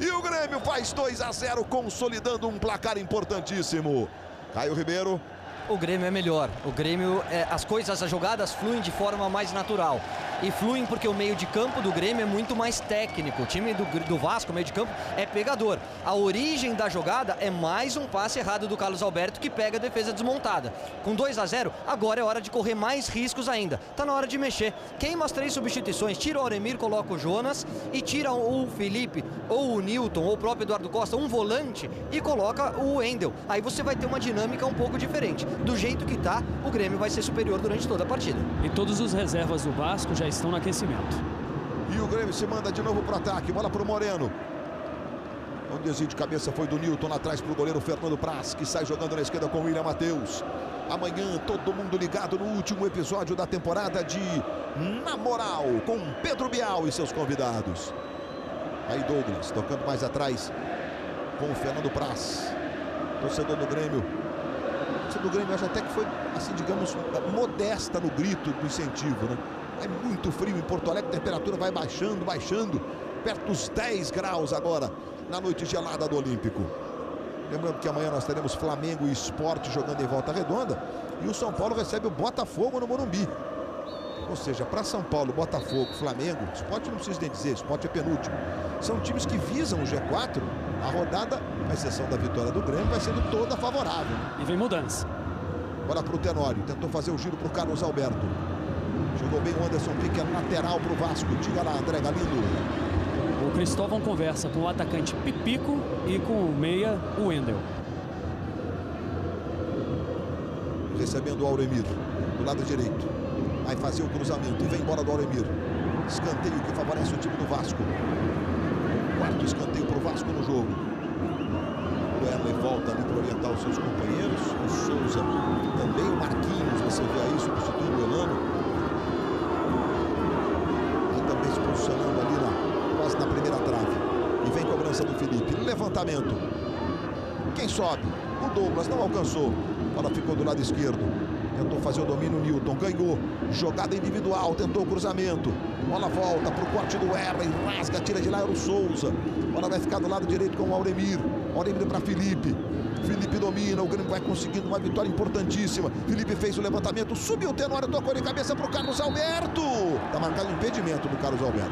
e o Grêmio faz 2-0, consolidando um placar importantíssimo. Caio Ribeiro. O Grêmio é melhor, o Grêmio, as jogadas fluem de forma mais natural. E fluem porque o meio de campo do Grêmio é muito mais técnico. O time do Vasco, o meio de campo, é pegador. A origem da jogada é mais um passe errado do Carlos Alberto, que pega a defesa desmontada. Com 2-0, agora é hora de correr mais riscos ainda. Tá na hora de mexer. Queima as 3 substituições, tira o Auremir, coloca o Jonas e tira o Felipe, ou o Newton, ou o próprio Eduardo Costa, um volante, e coloca o Wendel. Aí você vai ter uma dinâmica um pouco diferente. Do jeito que tá, o Grêmio vai ser superior durante toda a partida. E todos os reservas do Vasco já estão no aquecimento. E o Grêmio se manda de novo para o ataque. Bola para o Moreno. O desvio de cabeça foi do Newton lá atrás para o goleiro Fernando Praz, que sai jogando na esquerda com o William Matheus. Amanhã todo mundo ligado no último episódio da temporada de Na Moral, com Pedro Bial e seus convidados. Aí Douglas tocando mais atrás com o Fernando Praz. Torcedor do Grêmio. Do Grêmio, acho até que foi, assim, digamos, modesta no grito do incentivo, né? É muito frio em Porto Alegre, a temperatura vai baixando, perto dos 10 graus agora, na noite gelada do Olímpico. Lembrando que amanhã nós teremos Flamengo e Sport jogando em Volta Redonda, e o São Paulo recebe o Botafogo no Morumbi. Ou seja, para São Paulo, Botafogo, Flamengo, Sport não precisa nem dizer, Sport é penúltimo. São times que visam o G4. A rodada, com exceção da vitória do Grêmio, vai sendo toda favorável. E vem mudança. Bola para o Tenório, tentou fazer o giro para o Carlos Alberto. Jogou bem o Anderson Pique, é lateral para o Vasco. Diga lá, André Galindo. O Cristóvão conversa com o atacante Pipico e com o meia, o Wendel. Recebendo o Auremir, do lado direito. Vai fazer o cruzamento e vem embora do Auremir. Escanteio que favorece o time do Vasco. Quarto escanteio para o Vasco no jogo. O Erley volta ali para orientar os seus companheiros. O Souza, também o Marquinhos, você vê aí, substituindo o Elano. E também se posicionando ali quase na primeira trave. E vem cobrança do Felipe. Levantamento. Quem sobe? O Douglas não alcançou. A bola ficou do lado esquerdo. Tentou fazer o domínio, o Newton ganhou. Jogada individual, tentou o cruzamento. Bola volta para o corte do Erley. Rasga, tira de lá, era o Souza. Bola vai ficar do lado direito com o Auremir. Auremir para Felipe. Felipe domina, o Grêmio vai conseguindo uma vitória importantíssima. Felipe fez o levantamento, subiu o Tenório, tocou de cabeça para o Carlos Alberto. Está marcado o impedimento do Carlos Alberto.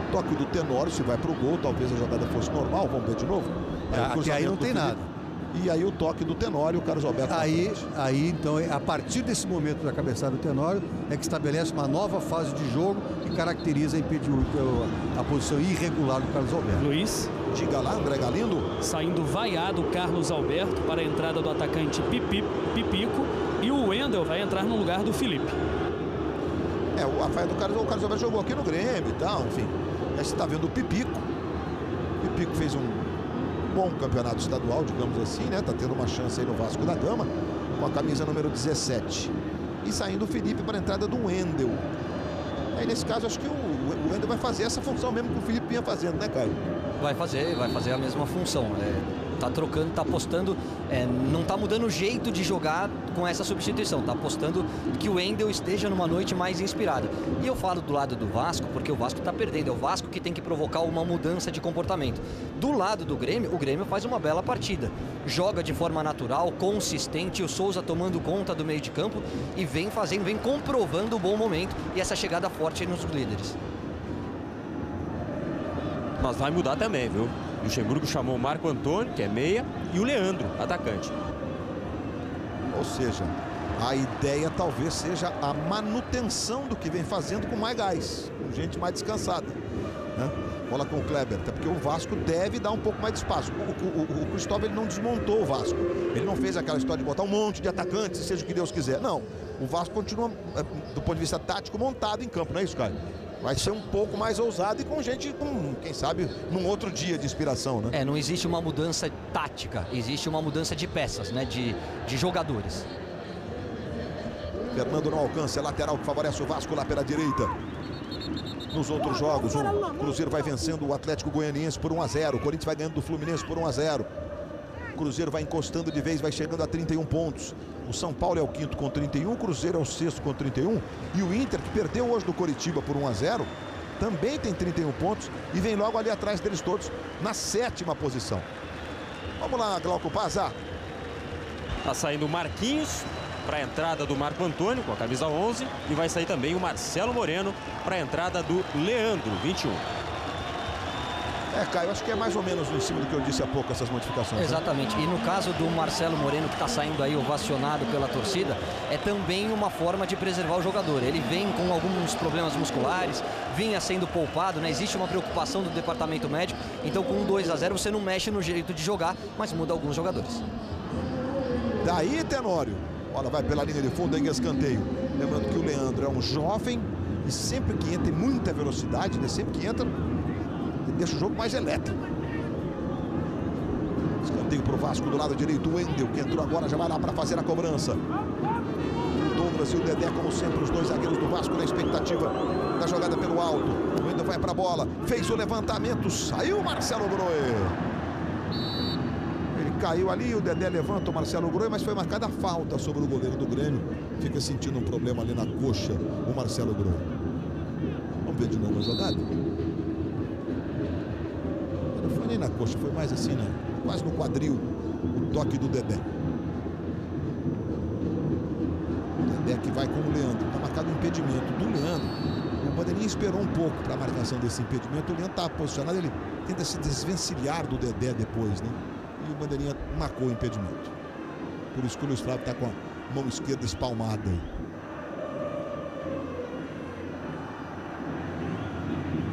O toque do Tenório, se vai para o gol, talvez a jogada fosse normal, vamos ver de novo. Aqui aí não tem nada. E aí o toque do Tenório, o Carlos Alberto. Aí então, a partir desse momento da cabeçada do Tenório, é que estabelece uma nova fase de jogo que caracteriza a posição irregular do Carlos Alberto. Luiz. Diga lá, André Galindo. Saindo vaiado o Carlos Alberto para a entrada do atacante Pipico. E o Wendel vai entrar no lugar do Felipe. A falha do Carlos Alberto jogou aqui no Grêmio e tal, enfim. Aí você está vendo o Pipico. O Pipico fez um bom campeonato estadual, digamos assim, né? Tá tendo uma chance aí no Vasco da Gama, com a camisa número 17. E saindo o Felipe para a entrada do Wendel. Aí nesse caso, acho que o Wendel vai fazer essa função mesmo que o Felipe vinha fazendo, né, Caio? Vai fazer a mesma função. Tá trocando, tá apostando, não tá mudando o jeito de jogar com essa substituição, tá apostando que o Wendel esteja numa noite mais inspirada. E eu falo do lado do Vasco, porque o Vasco tá perdendo, é o Vasco que tem que provocar uma mudança de comportamento. Do lado do Grêmio, o Grêmio faz uma bela partida, joga de forma natural, consistente, o Souza tomando conta do meio de campo e vem comprovando o bom momento e essa chegada forte nos líderes. Mas vai mudar também, viu? O Luxemburgo chamou o Marco Antônio, que é meia, e o Leandro, atacante. Ou seja, a ideia talvez seja a manutenção do que vem fazendo com mais gás, com gente mais descansada, né? Bola com o Kleber, até porque o Vasco deve dar um pouco mais de espaço. O Cristóvão, ele não desmontou o Vasco. Ele não fez aquela história de botar um monte de atacantes, seja o que Deus quiser. Não, o Vasco continua, do ponto de vista tático, montado em campo, não é isso, Caio? Vai ser um pouco mais ousado e com gente, quem sabe, num outro dia de inspiração, né? Não existe uma mudança tática, existe uma mudança de peças, né? De jogadores. Fernando não alcança, é lateral que favorece o Vasco lá pela direita. Nos outros jogos, o Cruzeiro vai vencendo o Atlético Goianiense por 1-0. O Corinthians vai ganhando do Fluminense por 1-0. O Cruzeiro vai encostando de vez, vai chegando a 31 pontos. O São Paulo é o quinto com 31, o Cruzeiro é o sexto com 31. E o Inter, que perdeu hoje do Coritiba por 1-0, também tem 31 pontos e vem logo ali atrás deles todos, na sétima posição. Vamos lá, Glauco Pazá. Tá saindo o Marquinhos para a entrada do Marco Antônio, com a camisa 11. E vai sair também o Marcelo Moreno para a entrada do Leandro, 21. Caio, acho que é mais ou menos em cima do que eu disse há pouco, essas modificações. Exatamente. Né? E no caso do Marcelo Moreno, que está saindo aí ovacionado pela torcida, é também uma forma de preservar o jogador. Ele vem com alguns problemas musculares, vinha sendo poupado, né? Existe uma preocupação do departamento médico. Então, com 2-0, você não mexe no jeito de jogar, mas muda alguns jogadores. Daí, Tenório. Bola vai pela linha de fundo em escanteio. Lembrando que o Leandro é um jovem e sempre que entra, tem muita velocidade, né? Sempre que entra, ele deixa o jogo mais elétrico. Escanteio para o Vasco do lado direito. O Wendel, que entrou agora, já vai lá para fazer a cobrança. O Douglas e o Dedé, como sempre, os dois zagueiros do Vasco na expectativa da jogada pelo alto. O Wendel vai para a bola, fez o levantamento, saiu o Marcelo Grohe. Caiu ali, o Dedé levanta o Marcelo Grohe, mas foi marcada a falta sobre o goleiro do Grêmio. Fica sentindo um problema ali na coxa, o Marcelo Grohe. Vamos ver de novo a jogada. Não foi nem na coxa, foi mais assim, né? Quase no quadril, o toque do Dedé. O Dedé que vai com o Leandro. Está marcado um impedimento do Leandro. O Bandeirinha esperou um pouco para a marcação desse impedimento. O Leandro está posicionado, ele tenta se desvencilhar do Dedé depois, né? E o Bandeirinha marcou o impedimento. Por isso que o Luiz Flávio está com a mão esquerda espalmada aí.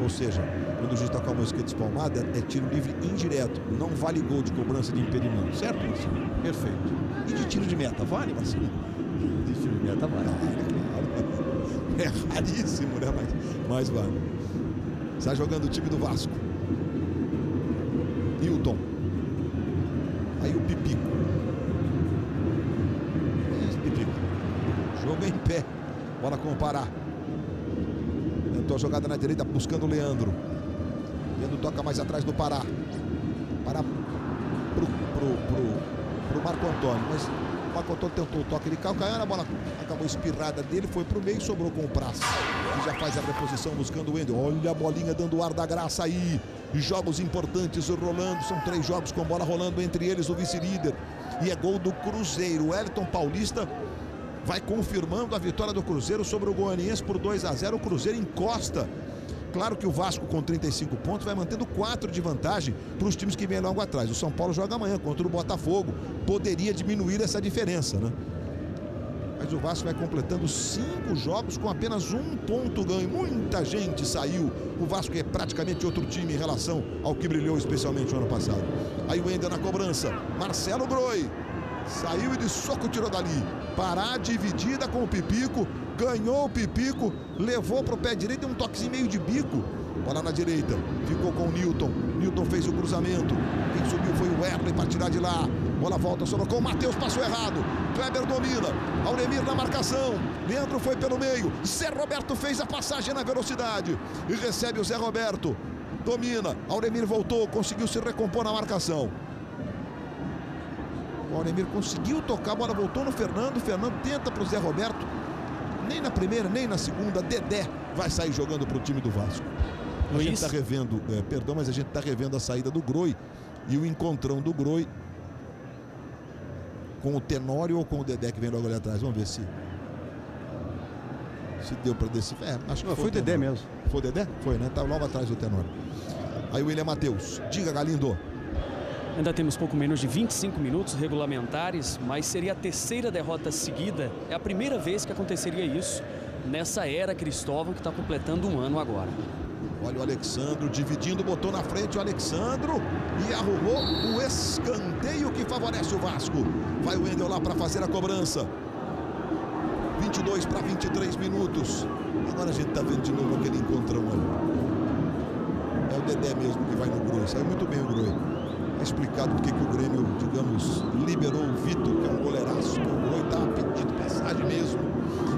Ou seja, quando o juiz está com a mão esquerda espalmada, é tiro livre indireto. Não vale gol de cobrança de impedimento. Certo, Marcelo? Perfeito. E de tiro de meta, vale, Marcelo? De tiro de meta, vale. É raríssimo, né? Mas vale. Está jogando o time do Vasco. Hilton. Aí o Pipico. Pipico. Jogo em pé. Bola com o Pará. Tentou a jogada na direita buscando o Leandro. Leandro toca mais atrás do Pará. Pará pro Marco Antônio. Mas o Marco Antônio tentou o toque de calcanhar. A bola acabou espirrada dele. Foi pro meio e sobrou com o Praça. Que já faz a reposição buscando o Wendel. Olha a bolinha dando ar da graça aí. Jogos importantes rolando. São 3 jogos com bola rolando. Entre eles o vice-líder. E é gol do Cruzeiro. O Wellington Paulista vai confirmando a vitória do Cruzeiro sobre o Goianiense por 2-0. O Cruzeiro encosta. Claro que o Vasco com 35 pontos vai mantendo 4 de vantagem para os times que vêm logo atrás. O São Paulo joga amanhã contra o Botafogo. Poderia diminuir essa diferença, né? Mas o Vasco vai completando 5 jogos com apenas 1 ponto ganho. Muita gente saiu. O Vasco é praticamente outro time em relação ao que brilhou especialmente no ano passado. Aí o Ender na cobrança. Marcelo Groi. Saiu e de soco tirou dali. Pará dividida com o Pipico. Ganhou o Pipico. Levou para o pé direito. Deu um toquezinho meio de bico. Bola na direita. Ficou com o Newton. Newton fez o cruzamento. Quem subiu foi o Erlen para tirar de lá. Bola volta, sobrou com o Matheus. Passou errado. Kleber domina. Auremir na marcação. Leandro foi pelo meio. Zé Roberto fez a passagem na velocidade. E recebe o Zé Roberto. Domina. Auremir voltou. Conseguiu se recompor na marcação. O Auremir conseguiu tocar, a bola voltou no Fernando. Fernando tenta para o Zé Roberto. Nem na primeira, nem na segunda. Dedé vai sair jogando para o time do Vasco. A gente está revendo, mas a gente está revendo a saída do Groi e o encontrão do Groi com o Tenório ou com o Dedé que vem logo ali atrás. Vamos ver se deu para decifrar. Acho que foi o Dedé mesmo. Foi o Dedé? Foi, né? Tá logo atrás do Tenório. Aí o William Matheus. Diga, Galindo. Ainda temos pouco menos de 25 minutos regulamentares, mas seria a 3ª derrota seguida. É a primeira vez que aconteceria isso nessa era Cristóvão, que está completando 1 ano agora. Olha o Alexandro dividindo, botou na frente o Alexandro e arrumou o escanteio que favorece o Vasco. Vai o Wendel lá para fazer a cobrança. 22 para 23 minutos. Agora a gente está vendo de novo aquele encontrão ali. É o Dedé mesmo que vai no Groi. Saiu muito bem o Groi. É explicado porque que o Grêmio, digamos, liberou o Vitor, que é um goleiraço. O Groi estava pedindo passagem mesmo.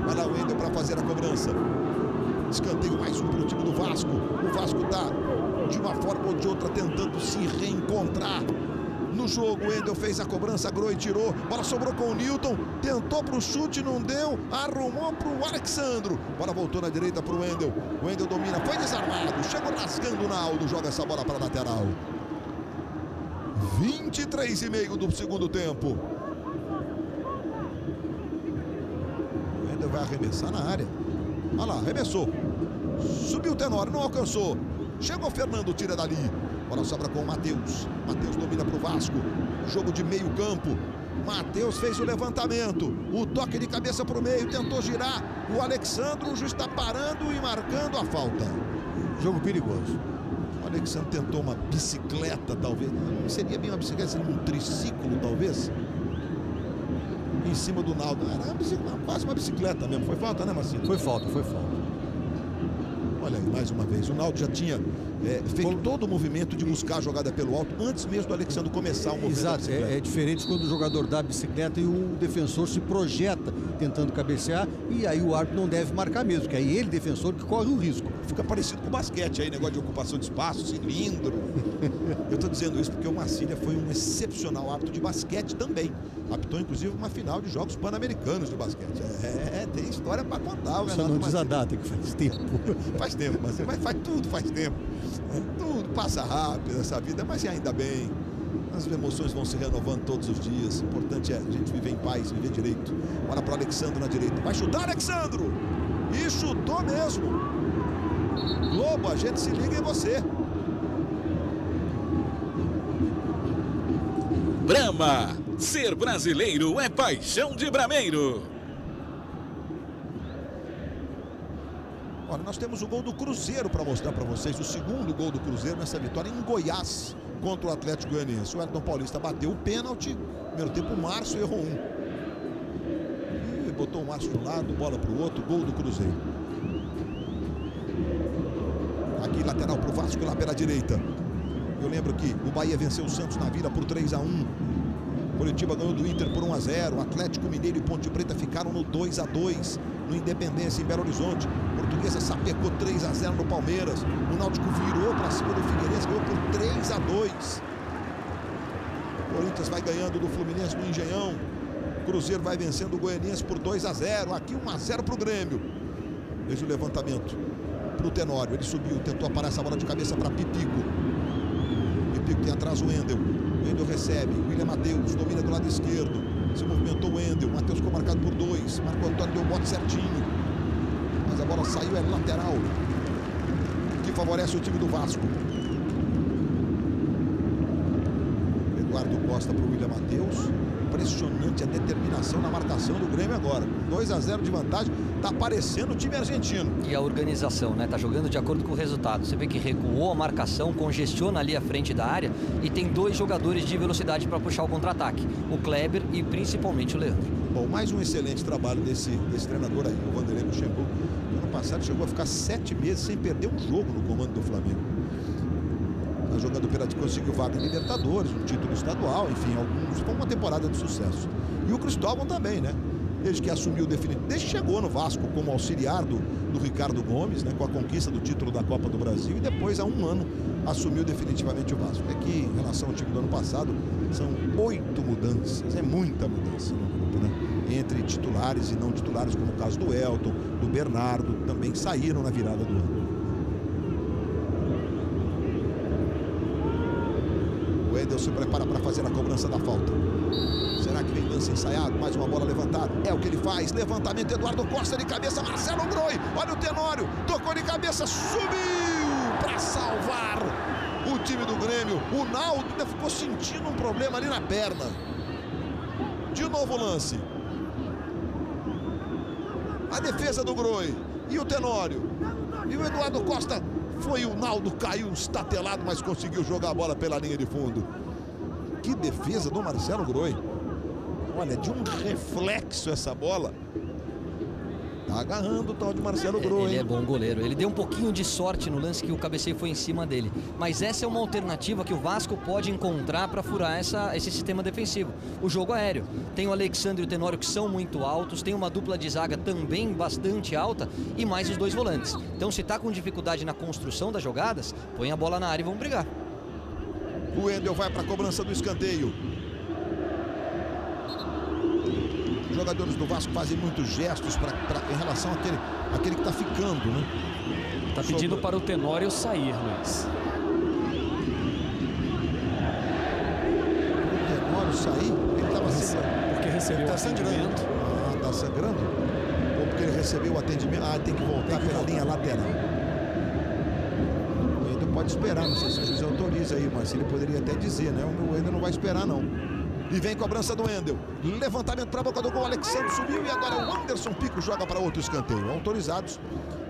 Vai lá o Wendel para fazer a cobrança. Escanteio mais um para o time do Vasco. O Vasco está, de uma forma ou de outra, tentando se reencontrar no jogo. O Wendel fez a cobrança, Groi tirou. Bola sobrou com o Newton. Tentou para o chute, não deu. Arrumou para o Alexandro. Bola voltou na direita para o Wendel. O Wendel domina, foi desarmado. Chegou rasgando o Naldo. Joga essa bola para a lateral. 23,5 do segundo tempo. O Wendel vai arremessar na área. Olha lá, arremessou. Subiu o Tenório, não alcançou. Chegou o Fernando, tira dali. Bola sobra com o Matheus. Matheus domina para o Vasco. Jogo de meio campo. Matheus fez o levantamento. O toque de cabeça para o meio. Tentou girar o Alexandro. O juiz está parando e marcando a falta. Jogo perigoso. O Alexandre tentou uma bicicleta, talvez. Não seria bem uma bicicleta, seria um triciclo, talvez. Em cima do Naldo. Era quase uma bicicleta mesmo. Foi falta, né, Marcelo? Foi falta, foi falta. Olha aí, mais uma vez. O Naldo já tinha feito todo o movimento de buscar a jogada pelo alto antes mesmo do Alexandre começar o movimento. Exato, é diferente quando o jogador dá a bicicleta e o defensor se projeta tentando cabecear, e aí o árbitro não deve marcar mesmo, porque aí ele, defensor, que corre o risco. Fica parecido com o basquete aí, negócio de ocupação de espaço, cilindro. Eu estou dizendo isso porque o Marcília foi um excepcional árbitro de basquete também. Apitou inclusive uma final de jogos pan-americanos de basquete. Tem história para contar. Só não diz a data, que faz tempo. Faz tempo, mas faz tudo, faz tempo. Tudo passa rápido essa vida, mas ainda bem. As emoções vão se renovando todos os dias. O importante é a gente viver em paz, viver direito. Olha para o Alexandro na direita. Vai chutar, Alexandro! E chutou mesmo. Globo, a gente se liga em você. Brahma, ser brasileiro é paixão de brameiro. Olha, nós temos o gol do Cruzeiro para mostrar para vocês. O segundo gol do Cruzeiro nessa vitória em Goiás contra o Atlético Goianiense. O Elton Paulista bateu o pênalti. Primeiro tempo, o Márcio errou um. E botou o Márcio de um lado, bola para o outro. Gol do Cruzeiro. Aqui lateral para o Vasco lá pela direita. Eu lembro que o Bahia venceu o Santos na Vila por 3-1. Curitiba ganhou do Inter por 1-0. Atlético Mineiro e Ponte Preta ficaram no 2-2 no Independência em Belo Horizonte. Portuguesa sapecou 3-0 no Palmeiras. O Náutico virou para cima do Figueirense, ganhou por 3-2. Corinthians vai ganhando do Fluminense no Engenhão. Cruzeiro vai vencendo o Goianiense por 2-0. Aqui 1-0 para o Grêmio. Fez o levantamento para o Tenório. Ele subiu, tentou aparar essa bola de cabeça para Pipico. Pipico tem atrás o Wendel. Wendel recebe. William Matheus domina do lado esquerdo. Se movimentou o Wendel. Matheus ficou marcado por 2. Marco Antônio deu o bote certinho. Mas a bola saiu, é lateral. Que favorece o time do Vasco. Eduardo Costa para o William Matheus. Impressionante a determinação na marcação do Grêmio agora. 2-0 de vantagem. Tá parecendo o time argentino. E a organização, né? Tá jogando de acordo com o resultado. Você vê que recuou a marcação, congestiona ali a frente da área e tem 2 jogadores de velocidade para puxar o contra-ataque. O Kleber e principalmente o Leandro. Bom, mais um excelente trabalho desse treinador aí, o Vanderlei Luxemburgo. No ano passado chegou a ficar 7 meses sem perder um jogo no comando do Flamengo. Tá jogando pela, conseguiu vaga em Libertadores, um título estadual, enfim, foi uma temporada de sucesso. E o Cristóvão também, né? Desde que assumiu definitivamente, desde que chegou no Vasco como auxiliar do Ricardo Gomes, né, com a conquista do título da Copa do Brasil, e depois, há um ano, assumiu definitivamente o Vasco. É que, em relação ao time do ano passado, são 8 mudanças, é muita mudança no grupo, né? Entre titulares e não titulares, como o caso do Elton, do Bernardo, também saíram na virada do ano. O Wendel se prepara para fazer a cobrança da falta. Será que vem lance ensaiado? Mais uma bola levantada. É o que ele faz. Levantamento, Eduardo Costa de cabeça. Marcelo Groi. Olha o Tenório. Tocou de cabeça. Subiu para salvar o time do Grêmio. O Naldo ainda ficou sentindo um problema ali na perna. De novo o lance. A defesa do Groi. E o Tenório. E o Eduardo Costa. Foi o Naldo. Caiu estatelado, mas conseguiu jogar a bola pela linha de fundo. Que defesa do Marcelo Groi. Olha, de um reflexo essa bola. Tá agarrando o tal de Marcelo Groi. Ele é bom goleiro. Ele deu um pouquinho de sorte no lance que o cabeceio foi em cima dele. Mas essa é uma alternativa que o Vasco pode encontrar para furar esse sistema defensivo. O jogo aéreo. Tem o Alexandre e o Tenório que são muito altos. Tem uma dupla de zaga também bastante alta. E mais os 2 volantes. Então, se tá com dificuldade na construção das jogadas, põe a bola na área e vão brigar. O Wendel vai para a cobrança do escanteio. Os jogadores do Vasco fazem muitos gestos em relação àquele que está ficando, né? Tá pedindo para o Tenório sair, Luiz. O Tenório sair? Ele estava sangrando. Porque recebeu o atendimento. Ah, está sangrando? Ou porque ele recebeu o atendimento? Ah, tem que voltar pela linha lateral. O Wendel pode esperar, não sei se eles autorizam aí, mas ele poderia até dizer, né? O Wendel não vai esperar, não. E vem cobrança do Wendel. Levantamento para a boca do gol. Alexandre subiu e agora o Anderson Pico joga para outro escanteio. Autorizados.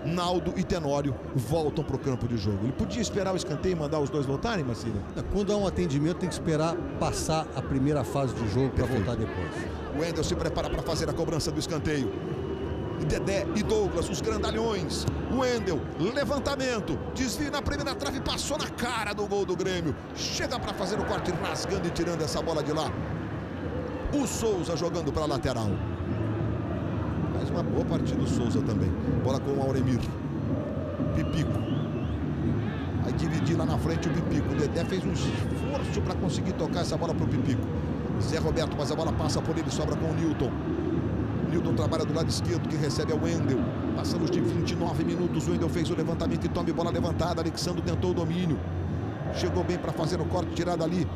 Naldo e Tenório voltam para o campo de jogo. Ele podia esperar o escanteio e mandar os 2 voltarem, Marcílio? Quando há um atendimento, tem que esperar passar a primeira fase do jogo para voltar depois. O Wendel se prepara para fazer a cobrança do escanteio. E Dedé e Douglas, os grandalhões. O Wendel, levantamento, desvio na primeira trave, passou na cara do gol do Grêmio. Chega para fazer o corte, rasgando e tirando essa bola de lá. O Souza jogando para a lateral. Mais uma boa partida do Souza também. Bola com o Auremir. Pipico. Aí dividir lá na frente o Pipico. O Dedé fez um esforço para conseguir tocar essa bola para o Pipico. Zé Roberto, mas a bola passa por ele, sobra com o Newton. Newton trabalha do lado esquerdo, que recebe é o Wendel. Passamos de 29 minutos, o Wendel fez o levantamento e tome bola levantada. Alexandre tentou o domínio. Chegou bem para fazer o corte, tirado ali.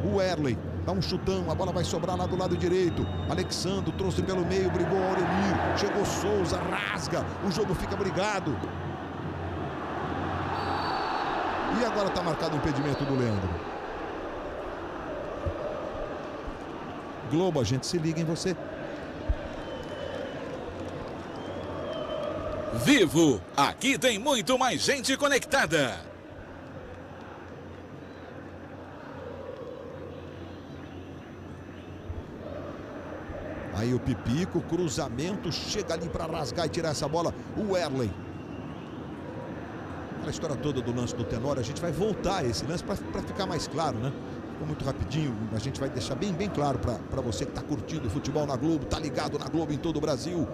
O Erley Dá um chutão, a bola vai sobrar lá do lado direito. Alexandro trouxe pelo meio, brigou o Auremir. Chegou Souza, rasga. O jogo fica brigado. E agora está marcado o impedimento do Leandro. Globo, a gente se liga em você. Vivo, aqui tem muito mais gente conectada. Aí o Pipico, cruzamento, chega ali para rasgar e tirar essa bola. O Erley. A história toda do lance do Tenório, a gente vai voltar a esse lance para ficar mais claro, né? Ficou muito rapidinho, a gente vai deixar bem claro para você que está curtindo o futebol na Globo, está ligado na Globo em todo o Brasil,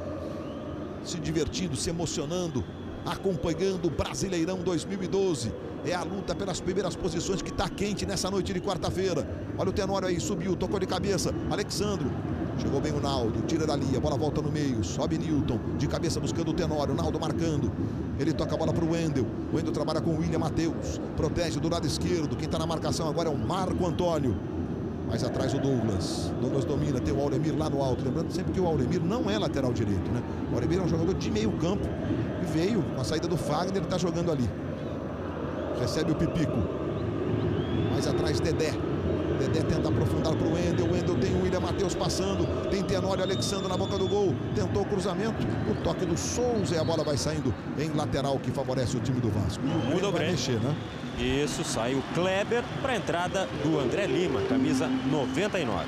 se divertindo, se emocionando, acompanhando o Brasileirão 2012. É a luta pelas primeiras posições que está quente nessa noite de quarta-feira. Olha o Tenório aí, subiu, tocou de cabeça. Alexandro. Chegou bem o Naldo, tira dali, a bola volta no meio, sobe Newton, de cabeça buscando o Tenório, Naldo marcando. Ele toca a bola para o Wendel. O Wendel trabalha com o William Matheus, protege do lado esquerdo. Quem está na marcação agora é o Marco Antônio. Mais atrás o Douglas. Douglas domina, tem o Auremir lá no alto. Lembrando sempre que o Auremir não é lateral direito, né? O Auremir é um jogador de meio campo e veio com a saída do Fagner, ele está jogando ali. Recebe o Pipico. Mais atrás Dedé. Dedé tenta aprofundar para o Wendel. O Wendel tem o William Matheus passando. Tem Tenório, Alexandre na boca do gol. Tentou o cruzamento. O toque do Souza e a bola vai saindo em lateral, que favorece o time do Vasco. E o Grêmio vai mexer, né? Isso, sai o Kleber para a entrada do André Lima, camisa 99.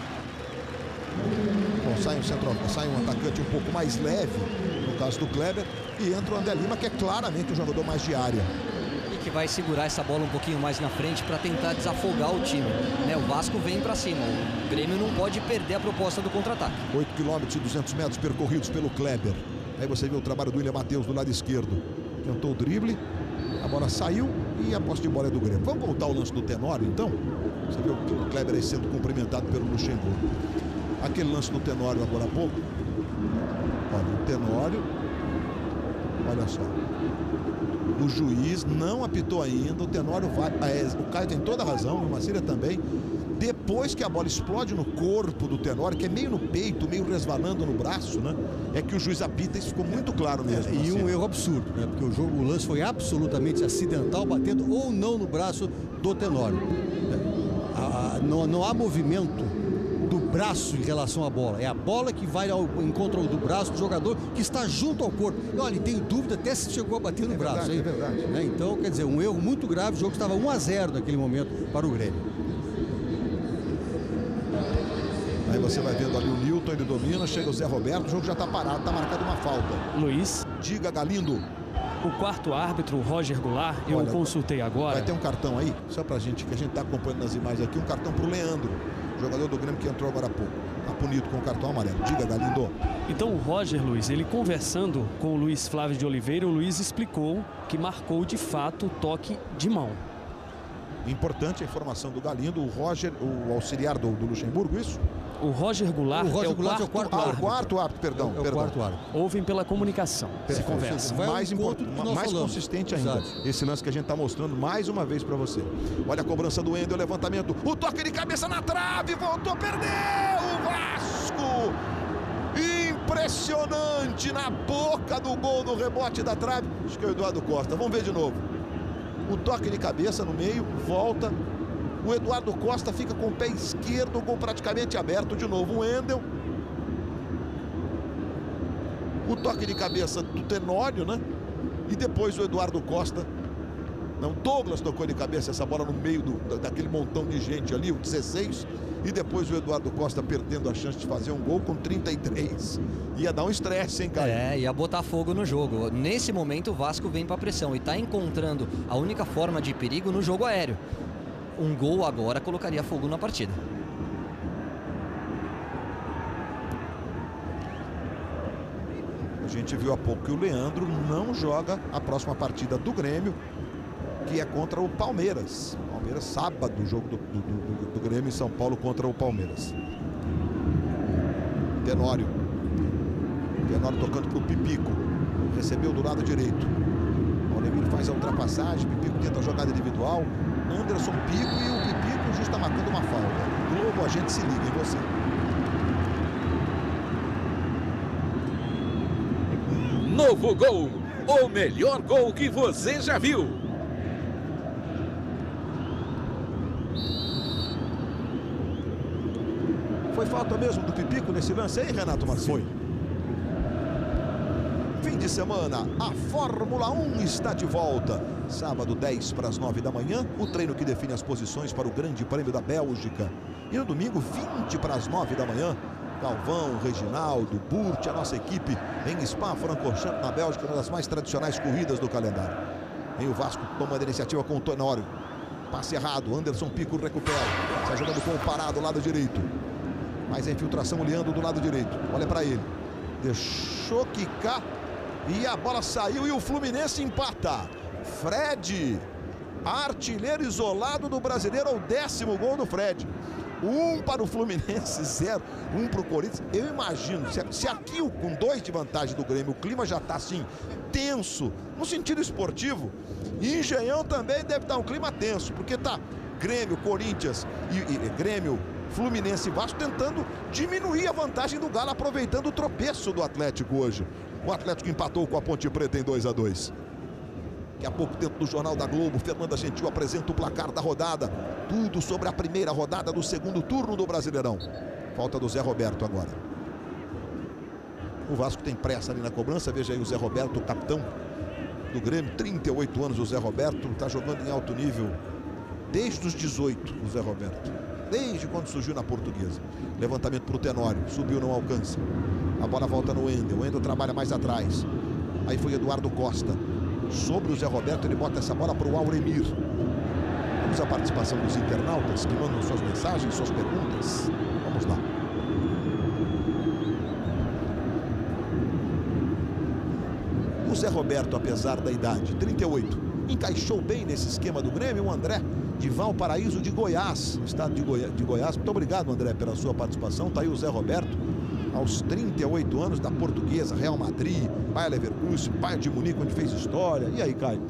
Bom, sai um atacante um pouco mais leve, no caso do Kleber, e entra o André Lima, que é claramente um jogador mais de área. Que vai segurar essa bola um pouquinho mais na frente para tentar desafogar o time, né? O Vasco vem para cima, o Grêmio não pode perder a proposta do contra-ataque. 8 km e 200 metros percorridos pelo Kleber. Aí você vê o trabalho do William Matheus do lado esquerdo. Tentou o drible, a bola saiu e a posse de bola é do Grêmio. Vamos voltar ao lance do Tenório, então? Você vê o Kleber aí sendo cumprimentado pelo Luxemburgo. Aquele lance do Tenório agora há pouco. Olha, o Tenório, olha só. O juiz não apitou ainda, o Tenório vai... o Caio tem toda a razão, o Macília também. Depois que a bola explode no corpo do Tenório, que é meio no peito, meio resvalando no braço, né? É que o juiz apita, isso ficou muito claro mesmo. E um erro absurdo, né? Porque o lance foi absolutamente acidental, batendo ou não no braço do Tenório. Não há movimento do braço em relação à bola. É a bola que vai ao encontro do braço do jogador que está junto ao corpo. E, olha, tenho dúvida até se chegou a bater no braço. É verdade. Né? Então, quer dizer, um erro muito grave. O jogo estava 1-0 naquele momento para o Grêmio. Aí você vai vendo ali o Newton, ele domina, chega o Zé Roberto, o jogo já está parado, está marcado uma falta. Luiz. Diga, Galindo. O quarto árbitro, o Roger Goulart, eu consultei agora. Vai ter um cartão aí, só pra gente, que a gente tá acompanhando nas imagens aqui, um cartão pro Leandro, jogador do Grêmio que entrou agora há pouco. Tá punido com o cartão amarelo. Diga, Galindo. Então o Roger, Luiz, ele conversando com o Luiz Flávio de Oliveira, o Luiz explicou que marcou de fato o toque de mão. Importante a informação do Galindo, o Roger, o auxiliar do Luxemburgo, isso? O Roger Goulart, é o quarto árbitro. O quarto árbitro, perdão. É o quarto árbitro. Ouvem pela comunicação, se conversa. Mais consistente ainda. Esse lance que a gente está mostrando mais uma vez para você. Olha a cobrança do Wendel, levantamento, o toque de cabeça na trave, voltou, perdeu o Vasco! Impressionante, na boca do gol, no rebote da trave. Acho que é o Eduardo Costa. Vamos ver de novo. O toque de cabeça no meio, volta. O Eduardo Costa fica com o pé esquerdo, o gol praticamente aberto. De novo o Wendel. O toque de cabeça do Tenório, né? E depois o Eduardo Costa. Não, Douglas tocou de cabeça essa bola no meio daquele montão de gente ali, o 16. E depois o Eduardo Costa perdendo a chance de fazer um gol com 33. Ia dar um estresse, hein, cara? Ia botar fogo no jogo. Nesse momento o Vasco vem para pressão e está encontrando a única forma de perigo no jogo aéreo. Um gol agora colocaria fogo na partida. A gente viu há pouco que o Leandro não joga a próxima partida do Grêmio, que é contra o Palmeiras. Palmeiras, sábado, o jogo do Grêmio em São Paulo contra o Palmeiras. Tenório tocando para o Pipico. Recebeu do lado direito. O Auremir faz a ultrapassagem. Pipico tenta a jogada individual. Anderson Pico e o Pipico justo está marcando uma falta. Globo Globo, a gente se liga em você. Novo Gol, o melhor gol que você já viu. Foi falta mesmo do Pipico nesse lance aí, Renato Marcinho? Foi. Fim de semana, a Fórmula 1 está de volta. Sábado, 10 para as 9 da manhã, o treino que define as posições para o Grande Prêmio da Bélgica. E no domingo, 20 para as 9 da manhã, Galvão, Reginaldo, Burt, a nossa equipe em Spa-Francorchamps, na Bélgica, uma das mais tradicionais corridas do calendário. Vem o Vasco tomando a iniciativa com o Tenório. Passe errado, Anderson Pico recupera. Está jogando com o Pará do lado direito. Mais a infiltração, o Leandro do lado direito. Olha para ele. Deixou quicar e a bola saiu e o Fluminense empata. Fred, artilheiro isolado do Brasileiro, ao 10º gol do Fred. 1 para o Fluminense, 0, 1 para o Corinthians. Eu imagino, se aqui com 2 de vantagem do Grêmio, o clima já está assim, tenso, no sentido esportivo, e Engenhão também deve estar um clima tenso, porque tá Grêmio, Corinthians e Grêmio, Fluminense e Vasco tentando diminuir a vantagem do Galo, aproveitando o tropeço do Atlético hoje. O Atlético empatou com a Ponte Preta em 2-2. Daqui a pouco, dentro do Jornal da Globo, Fernanda Gentil apresenta o placar da rodada. Tudo sobre a primeira rodada do segundo turno do Brasileirão. Falta do Zé Roberto agora. O Vasco tem pressa ali na cobrança. Veja aí o Zé Roberto, o capitão do Grêmio. 38 anos o Zé Roberto. Está jogando em alto nível desde os 18, o Zé Roberto. Desde quando surgiu na Portuguesa. Levantamento para o Tenório. Subiu, não alcança. A bola volta no Wendel. O Wendel trabalha mais atrás. Aí foi Eduardo Costa. Sobre o Zé Roberto, ele bota essa bola para o Auremir. Vamos à participação dos internautas que mandam suas mensagens, suas perguntas. Vamos lá. O Zé Roberto, apesar da idade, 38, encaixou bem nesse esquema do Grêmio. O André de Valparaíso de Goiás, estado de Goiás. Muito obrigado, André, pela sua participação. Está aí o Zé Roberto, aos 38 anos, da Portuguesa, Real Madrid, Bayer Leverkusen, Bayern de Munique, onde fez história. E aí, Caio?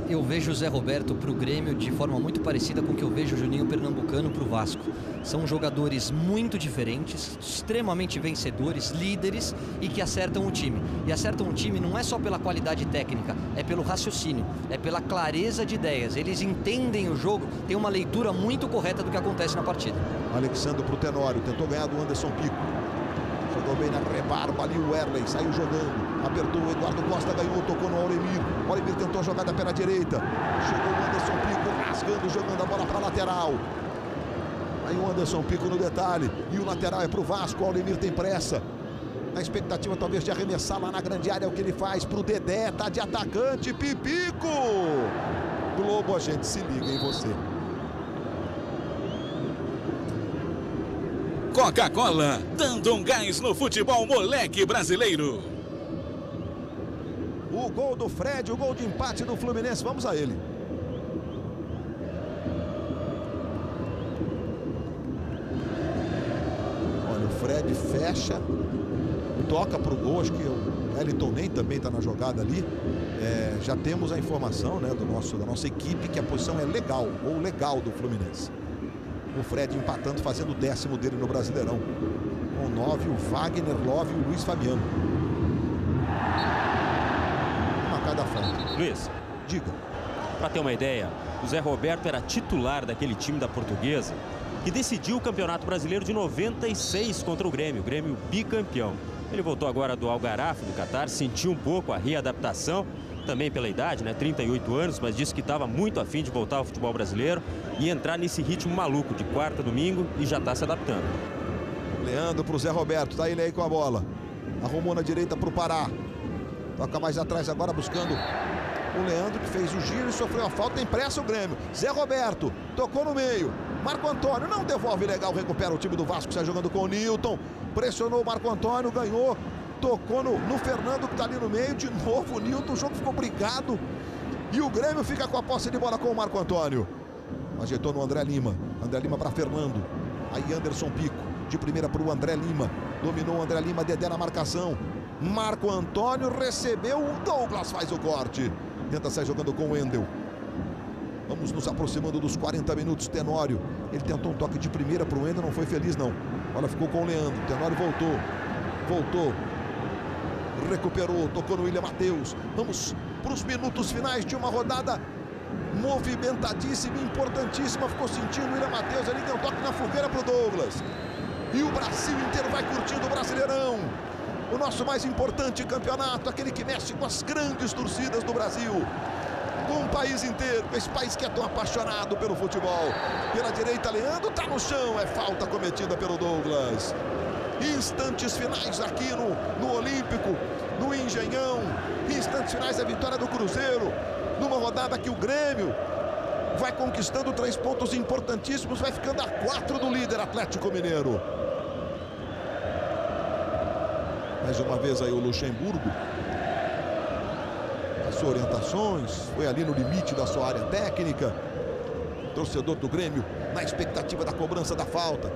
Eu vejo o Zé Roberto para o Grêmio de forma muito parecida com o que eu vejo o Juninho Pernambucano para o Vasco. São jogadores muito diferentes, extremamente vencedores, líderes e que acertam o time. E acertam o time não é só pela qualidade técnica, é pelo raciocínio, é pela clareza de ideias. Eles entendem o jogo, têm uma leitura muito correta do que acontece na partida. Alexandre pro Tenório, tentou ganhar do Anderson Pico. Jogou bem na rebarba ali o Erley, saiu jogando, apertou o Eduardo Costa, ganhou, tocou no Auremir. O Auremir tentou a jogada pela direita. Chegou o Anderson Pico, rasgando, jogando a bola para a lateral. Aí o Anderson Pico no detalhe. E o lateral é para o Vasco, o Auremir tem pressa. Na expectativa talvez de arremessar lá na grande área, é o que ele faz para o Dedé, tá de atacante, Pipico. Globo, a gente se liga em você. Coca-Cola, dando um gás no futebol moleque brasileiro. O gol do Fred, o gol de empate do Fluminense, vamos a ele. Olha, o Fred fecha, toca para o gol, acho que o Wellington nem também está na jogada ali. Já temos a informação, né, da nossa equipe que a posição é legal, gol legal do Fluminense. O Fred empatando, fazendo o 10º dele no Brasileirão. Com 9, o Wagner Love e o Luiz Fabiano. Uma cada falta. Luiz, diga. Para ter uma ideia, o Zé Roberto era titular daquele time da Portuguesa que decidiu o Campeonato Brasileiro de 96 contra o Grêmio bicampeão. Ele voltou agora do Algarraf, do Catar, sentiu um pouco a readaptação, também pela idade, né, 38 anos, mas disse que estava muito afim de voltar ao futebol brasileiro e entrar nesse ritmo maluco de quarta a domingo e já está se adaptando. Leandro pro Zé Roberto, tá ele aí com a bola. Arrumou na direita pro Pará. Toca mais atrás agora buscando o Leandro, que fez o giro e sofreu a falta. Tem pressa o Grêmio. Zé Roberto tocou no meio. Marco Antônio não devolve legal, recupera o time do Vasco, sai jogando com o Nilton. Pressionou o Marco Antônio, ganhou. Tocou no Fernando, que tá ali no meio. De novo o Nilton, o jogo ficou brincado. E o Grêmio fica com a posse de bola com o Marco Antônio. Ajeitou no André Lima. André Lima para Fernando. Aí Anderson Pico, de primeira para o André Lima. Dominou o André Lima, Dedé na marcação. Marco Antônio recebeu, o Douglas faz o corte. Tenta sair jogando com o Wendel. Vamos nos aproximando dos 40 minutos. Tenório, ele tentou um toque de primeira para o Wender, não foi feliz não. A bola ficou com o Leandro. Tenório voltou, recuperou, tocou no William Matheus. Vamos para os minutos finais de uma rodada movimentadíssima, importantíssima. Ficou sentindo o William Matheus ali, deu um toque na fogueira para o Douglas. E o Brasil inteiro vai curtindo o Brasileirão. O nosso mais importante campeonato, aquele que mexe com as grandes torcidas do Brasil. Com o país inteiro, com esse país que é tão apaixonado pelo futebol. Pela direita, Leandro está no chão, é falta cometida pelo Douglas. Instantes finais aqui no Olímpico, no Engenhão. Instantes finais, a vitória do Cruzeiro. Numa rodada que o Grêmio vai conquistando 3 pontos importantíssimos, vai ficando a 4 do líder Atlético Mineiro. Mais uma vez aí o Luxemburgo. Passou orientações, foi ali no limite da sua área técnica. O torcedor do Grêmio na expectativa da cobrança da falta.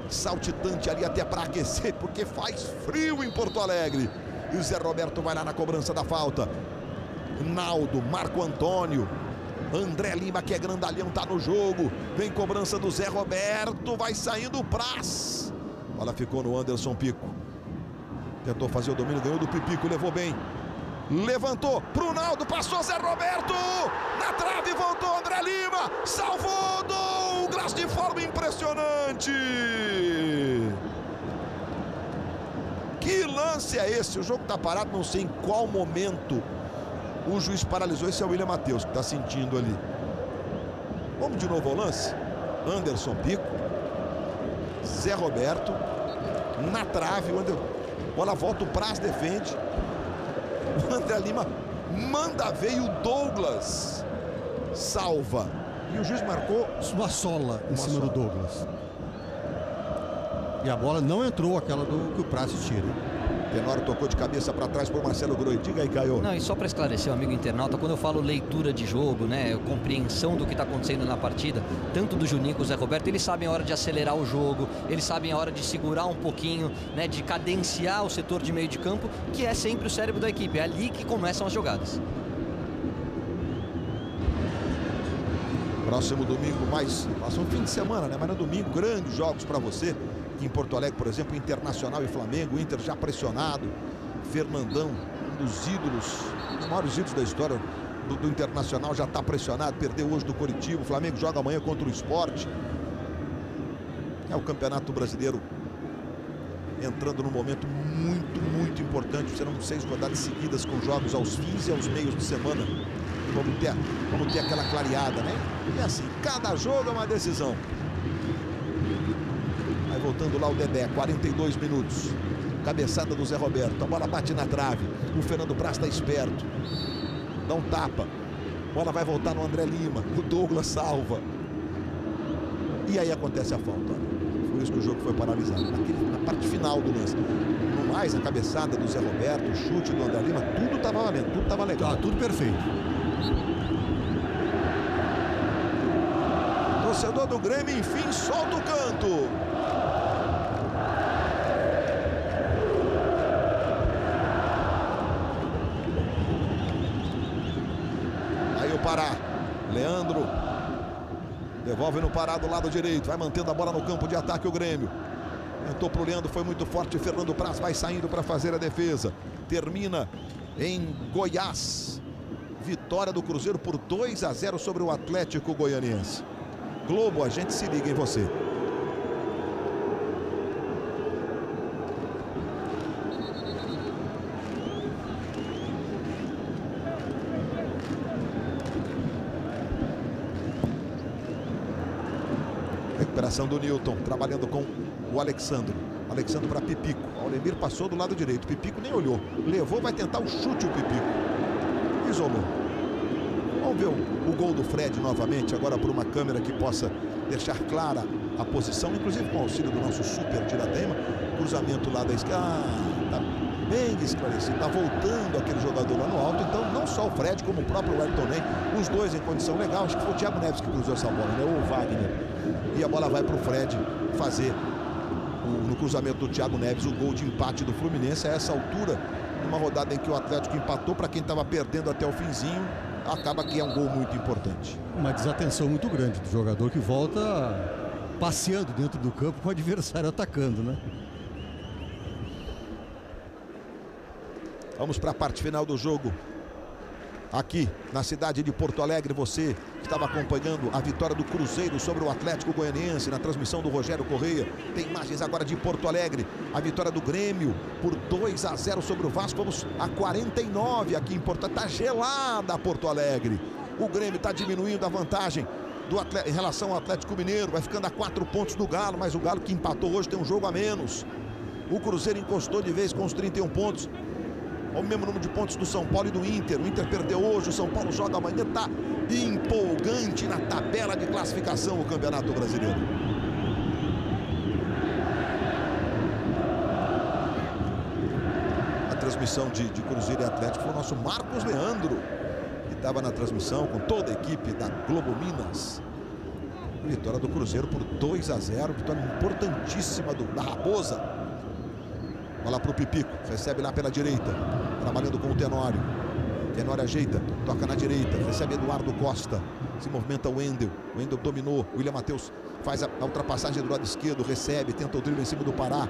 Saltitante ali até para aquecer, porque faz frio em Porto Alegre. E o Zé Roberto vai lá na cobrança da falta. Naldo, Marco Antônio, André Lima, que é grandalhão, tá no jogo. Vem cobrança do Zé Roberto, vai saindo o Praz. A bola ficou no Anderson Pico. Tentou fazer o domínio, ganhou do Pipico, levou bem. Levantou pro Naldo, passou Zé Roberto. Na trave, voltou André Lima. Salvou Douglas de forma impressionante. Que lance é esse? O jogo tá parado, não sei em qual momento o juiz paralisou. Esse é o William Matheus que tá sentindo ali. Vamos de novo ao lance. Anderson Pico. Zé Roberto. Na trave, bola volta, o Praz defende. O André Lima manda ver e o Douglas salva. E o juiz marcou uma sola em cima do Douglas. E a bola não entrou, aquela que o Praz tira. Tenório tocou de cabeça para trás por Marcelo Groi. Diga aí, Caio. Não, e só para esclarecer o amigo internauta, quando eu falo leitura de jogo, né, compreensão do que está acontecendo na partida, tanto do Juninho como do Zé Roberto, eles sabem a hora de acelerar o jogo, eles sabem a hora de segurar um pouquinho, né, de cadenciar o setor de meio de campo, que é sempre o cérebro da equipe. É ali que começam as jogadas. Próximo domingo, próximo fim de semana, né? Mas no domingo, grandes jogos para você. Em Porto Alegre, por exemplo, Internacional e Flamengo. O Inter já pressionado. Fernandão, um dos ídolos, um dos maiores ídolos da história do Internacional, já está pressionado. Perdeu hoje do Coritiba. O Flamengo joga amanhã contra o Sport. É o Campeonato Brasileiro entrando num momento muito, muito importante. Serão 6 rodadas seguidas com jogos aos fins e aos meios de semana. Vamos ter aquela clareada, né? E assim, cada jogo é uma decisão. Vai voltando lá o Dedé, 42 minutos. Cabeçada do Zé Roberto, a bola bate na trave. O Fernando Praz está esperto. Dá um tapa. A bola vai voltar no André Lima. O Douglas salva. E aí acontece a falta. Por isso que o jogo foi paralisado. Na parte final do lance. No mais, a cabeçada do Zé Roberto, o chute do André Lima, tudo estava valendo, tudo estava legal. Tudo perfeito. Torcedor do Grêmio, enfim, solta o canto. Aí o Pará. Leandro devolve no Pará do lado direito. Vai mantendo a bola no campo de ataque o Grêmio. Tentou pro Leandro, foi muito forte. Fernando Praz vai saindo para fazer a defesa. Termina em Goiás. Vitória do Cruzeiro por 2-0 sobre o Atlético Goianiense. Globo, a gente se liga em você. Recuperação do Newton, trabalhando com o Alexandre. Alexandre para Pipico. O Alemir passou do lado direito. Pipico nem olhou. Levou, vai tentar o chute o Pipico. Isolou. Vamos ver o gol do Fred novamente, agora por uma câmera que possa deixar clara a posição, inclusive com o auxílio do nosso super Diradema. Cruzamento lá da esquerda. Tá bem esclarecido. Tá voltando aquele jogador lá no alto. Então, não só o Fred, como o próprio Wellington Ney, os dois em condição legal. Acho que foi o Thiago Neves que cruzou essa bola, né? Ou o Wagner. E a bola vai para o Fred fazer no cruzamento do Thiago Neves o gol de empate do Fluminense a essa altura. Uma rodada em que o Atlético empatou para quem estava perdendo até o finzinho. acaba que é um gol muito importante. Uma desatenção muito grande do jogador que volta passeando dentro do campo com o adversário atacando, né? Vamos para a parte final do jogo. Aqui na cidade de Porto Alegre, você que estava acompanhando a vitória do Cruzeiro sobre o Atlético Goianiense na transmissão do Rogério Correia. Tem imagens agora de Porto Alegre, a vitória do Grêmio por 2-0 sobre o Vasco. Vamos a 49 aqui em Porto Alegre. Está gelada Porto Alegre. O Grêmio está diminuindo a vantagem em relação ao Atlético Mineiro. Vai ficando a 4 pontos do Galo, mas o Galo que empatou hoje tem um jogo a menos. O Cruzeiro encostou de vez com os 31 pontos. Ao mesmo número de pontos do São Paulo e do Inter. O Inter perdeu hoje, o São Paulo joga amanhã. Está empolgante na tabela de classificação o Campeonato Brasileiro. A transmissão de Cruzeiro e Atlético foi o nosso Marcos Leandro, que estava na transmissão com toda a equipe da Globo Minas. Vitória do Cruzeiro por 2-0, vitória importantíssima da Raposa. Bola para o Pipico, recebe lá pela direita, trabalhando com o Tenório. Tenório ajeita, toca na direita, recebe Eduardo Costa. Se movimenta o Wendel dominou. O William Matheus faz a ultrapassagem do lado esquerdo, recebe, tenta o drible em cima do Pará.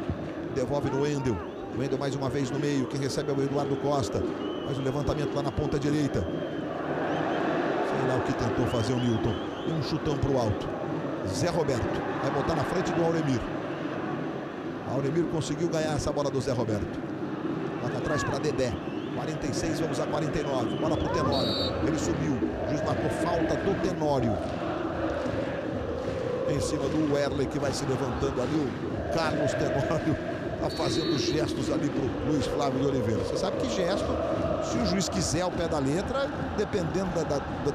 Devolve no Wendel. O Wendel mais uma vez no meio, quem recebe é o Eduardo Costa. Faz o levantamento lá na ponta direita. Sei lá o que tentou fazer o Newton. E um chutão para o alto. Zé Roberto vai botar na frente do Auremir. Auremir conseguiu ganhar essa bola do Zé Roberto. Toca atrás para Dedé. 46, vamos a 49. Bola para o Tenório. Ele subiu. O juiz marcou falta do Tenório. Em cima do Werley, que vai se levantando ali. O Carlos Tenório está fazendo gestos ali para o Luiz Flávio de Oliveira. Você sabe que gesto, se o juiz quiser ao pé da letra, dependendo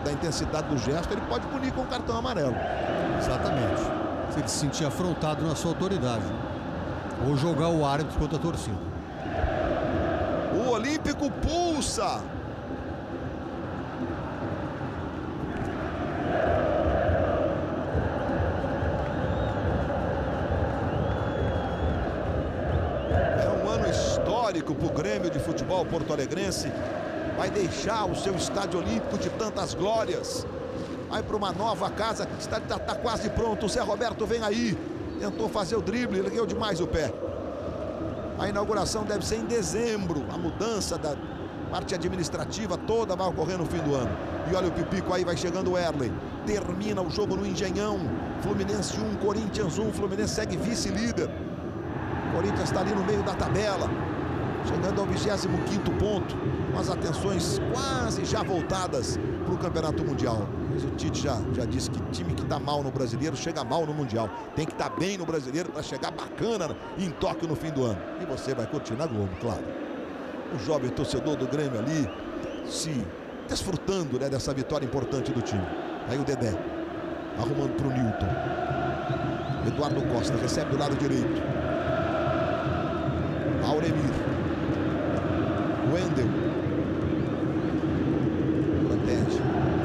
da intensidade do gesto, ele pode punir com o cartão amarelo. Exatamente. Se ele se sentir afrontado na sua autoridade. Ou jogar o árbitro contra a torcida. O Olímpico pulsa. É um ano histórico para o Grêmio de Futebol porto-alegrense. Vai deixar o seu estádio olímpico de tantas glórias. Vai para uma nova casa. O estádio está quase pronto. O Zé Roberto vem aí. Tentou fazer o drible, ergueu demais o pé. A inauguração deve ser em dezembro. A mudança da parte administrativa toda vai ocorrer no fim do ano. E olha o Pipico aí, vai chegando o Werley. Termina o jogo no Engenhão. Fluminense 1, Corinthians 1. Fluminense segue vice-líder. Corinthians está ali no meio da tabela. Chegando ao 25º ponto. Com as atenções quase já voltadas para o Campeonato Mundial. Mas o Tite já disse que time que está mal no Brasileiro chega mal no Mundial. Tem que estar bem no Brasileiro para chegar bacana em Tóquio no fim do ano. E você vai curtir na Globo, claro. O jovem torcedor do Grêmio ali se desfrutando, né, dessa vitória importante do time. Aí o Dedé arrumando para o Newton. Eduardo Costa recebe do lado direito. Auremir. Wendel. Protege.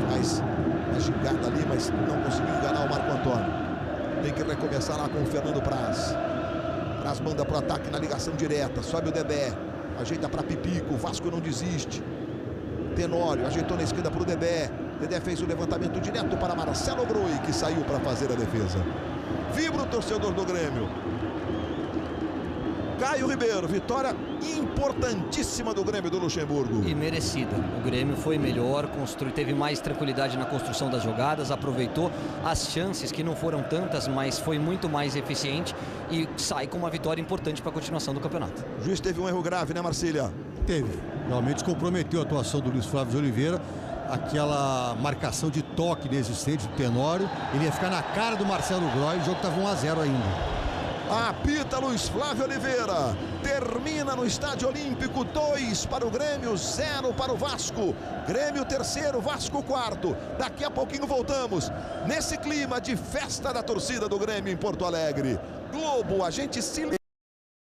Faz uma gigada ali, mas não conseguiu enganar o Marco Antônio. Tem que recomeçar lá com o Fernando Praz. Praz manda para o ataque na ligação direta. Sobe o Dedé. Ajeita para Pipico. O Vasco não desiste. Tenório ajeitou na esquerda para o Dedé. Dedé fez o levantamento direto para Marcelo Groi, que saiu para fazer a defesa. Vibra o torcedor do Grêmio. Caio Ribeiro, vitória importantíssima do Grêmio do Luxemburgo. E merecida. O Grêmio foi melhor, teve mais tranquilidade na construção das jogadas, aproveitou as chances, que não foram tantas, mas foi muito mais eficiente e sai com uma vitória importante para a continuação do campeonato. O juiz teve um erro grave, né, Marcília? Teve. Realmente comprometeu a atuação do Luiz Flávio de Oliveira. Aquela marcação de toque inexistente do Tenório. Ele ia ficar na cara do Marcelo Groi. O jogo estava 1-0 ainda. Apita Luiz Flávio Oliveira. Termina no Estádio Olímpico. 2 para o Grêmio, 0 para o Vasco. Grêmio terceiro, Vasco quarto. Daqui a pouquinho voltamos nesse clima de festa da torcida do Grêmio em Porto Alegre. Globo, a gente se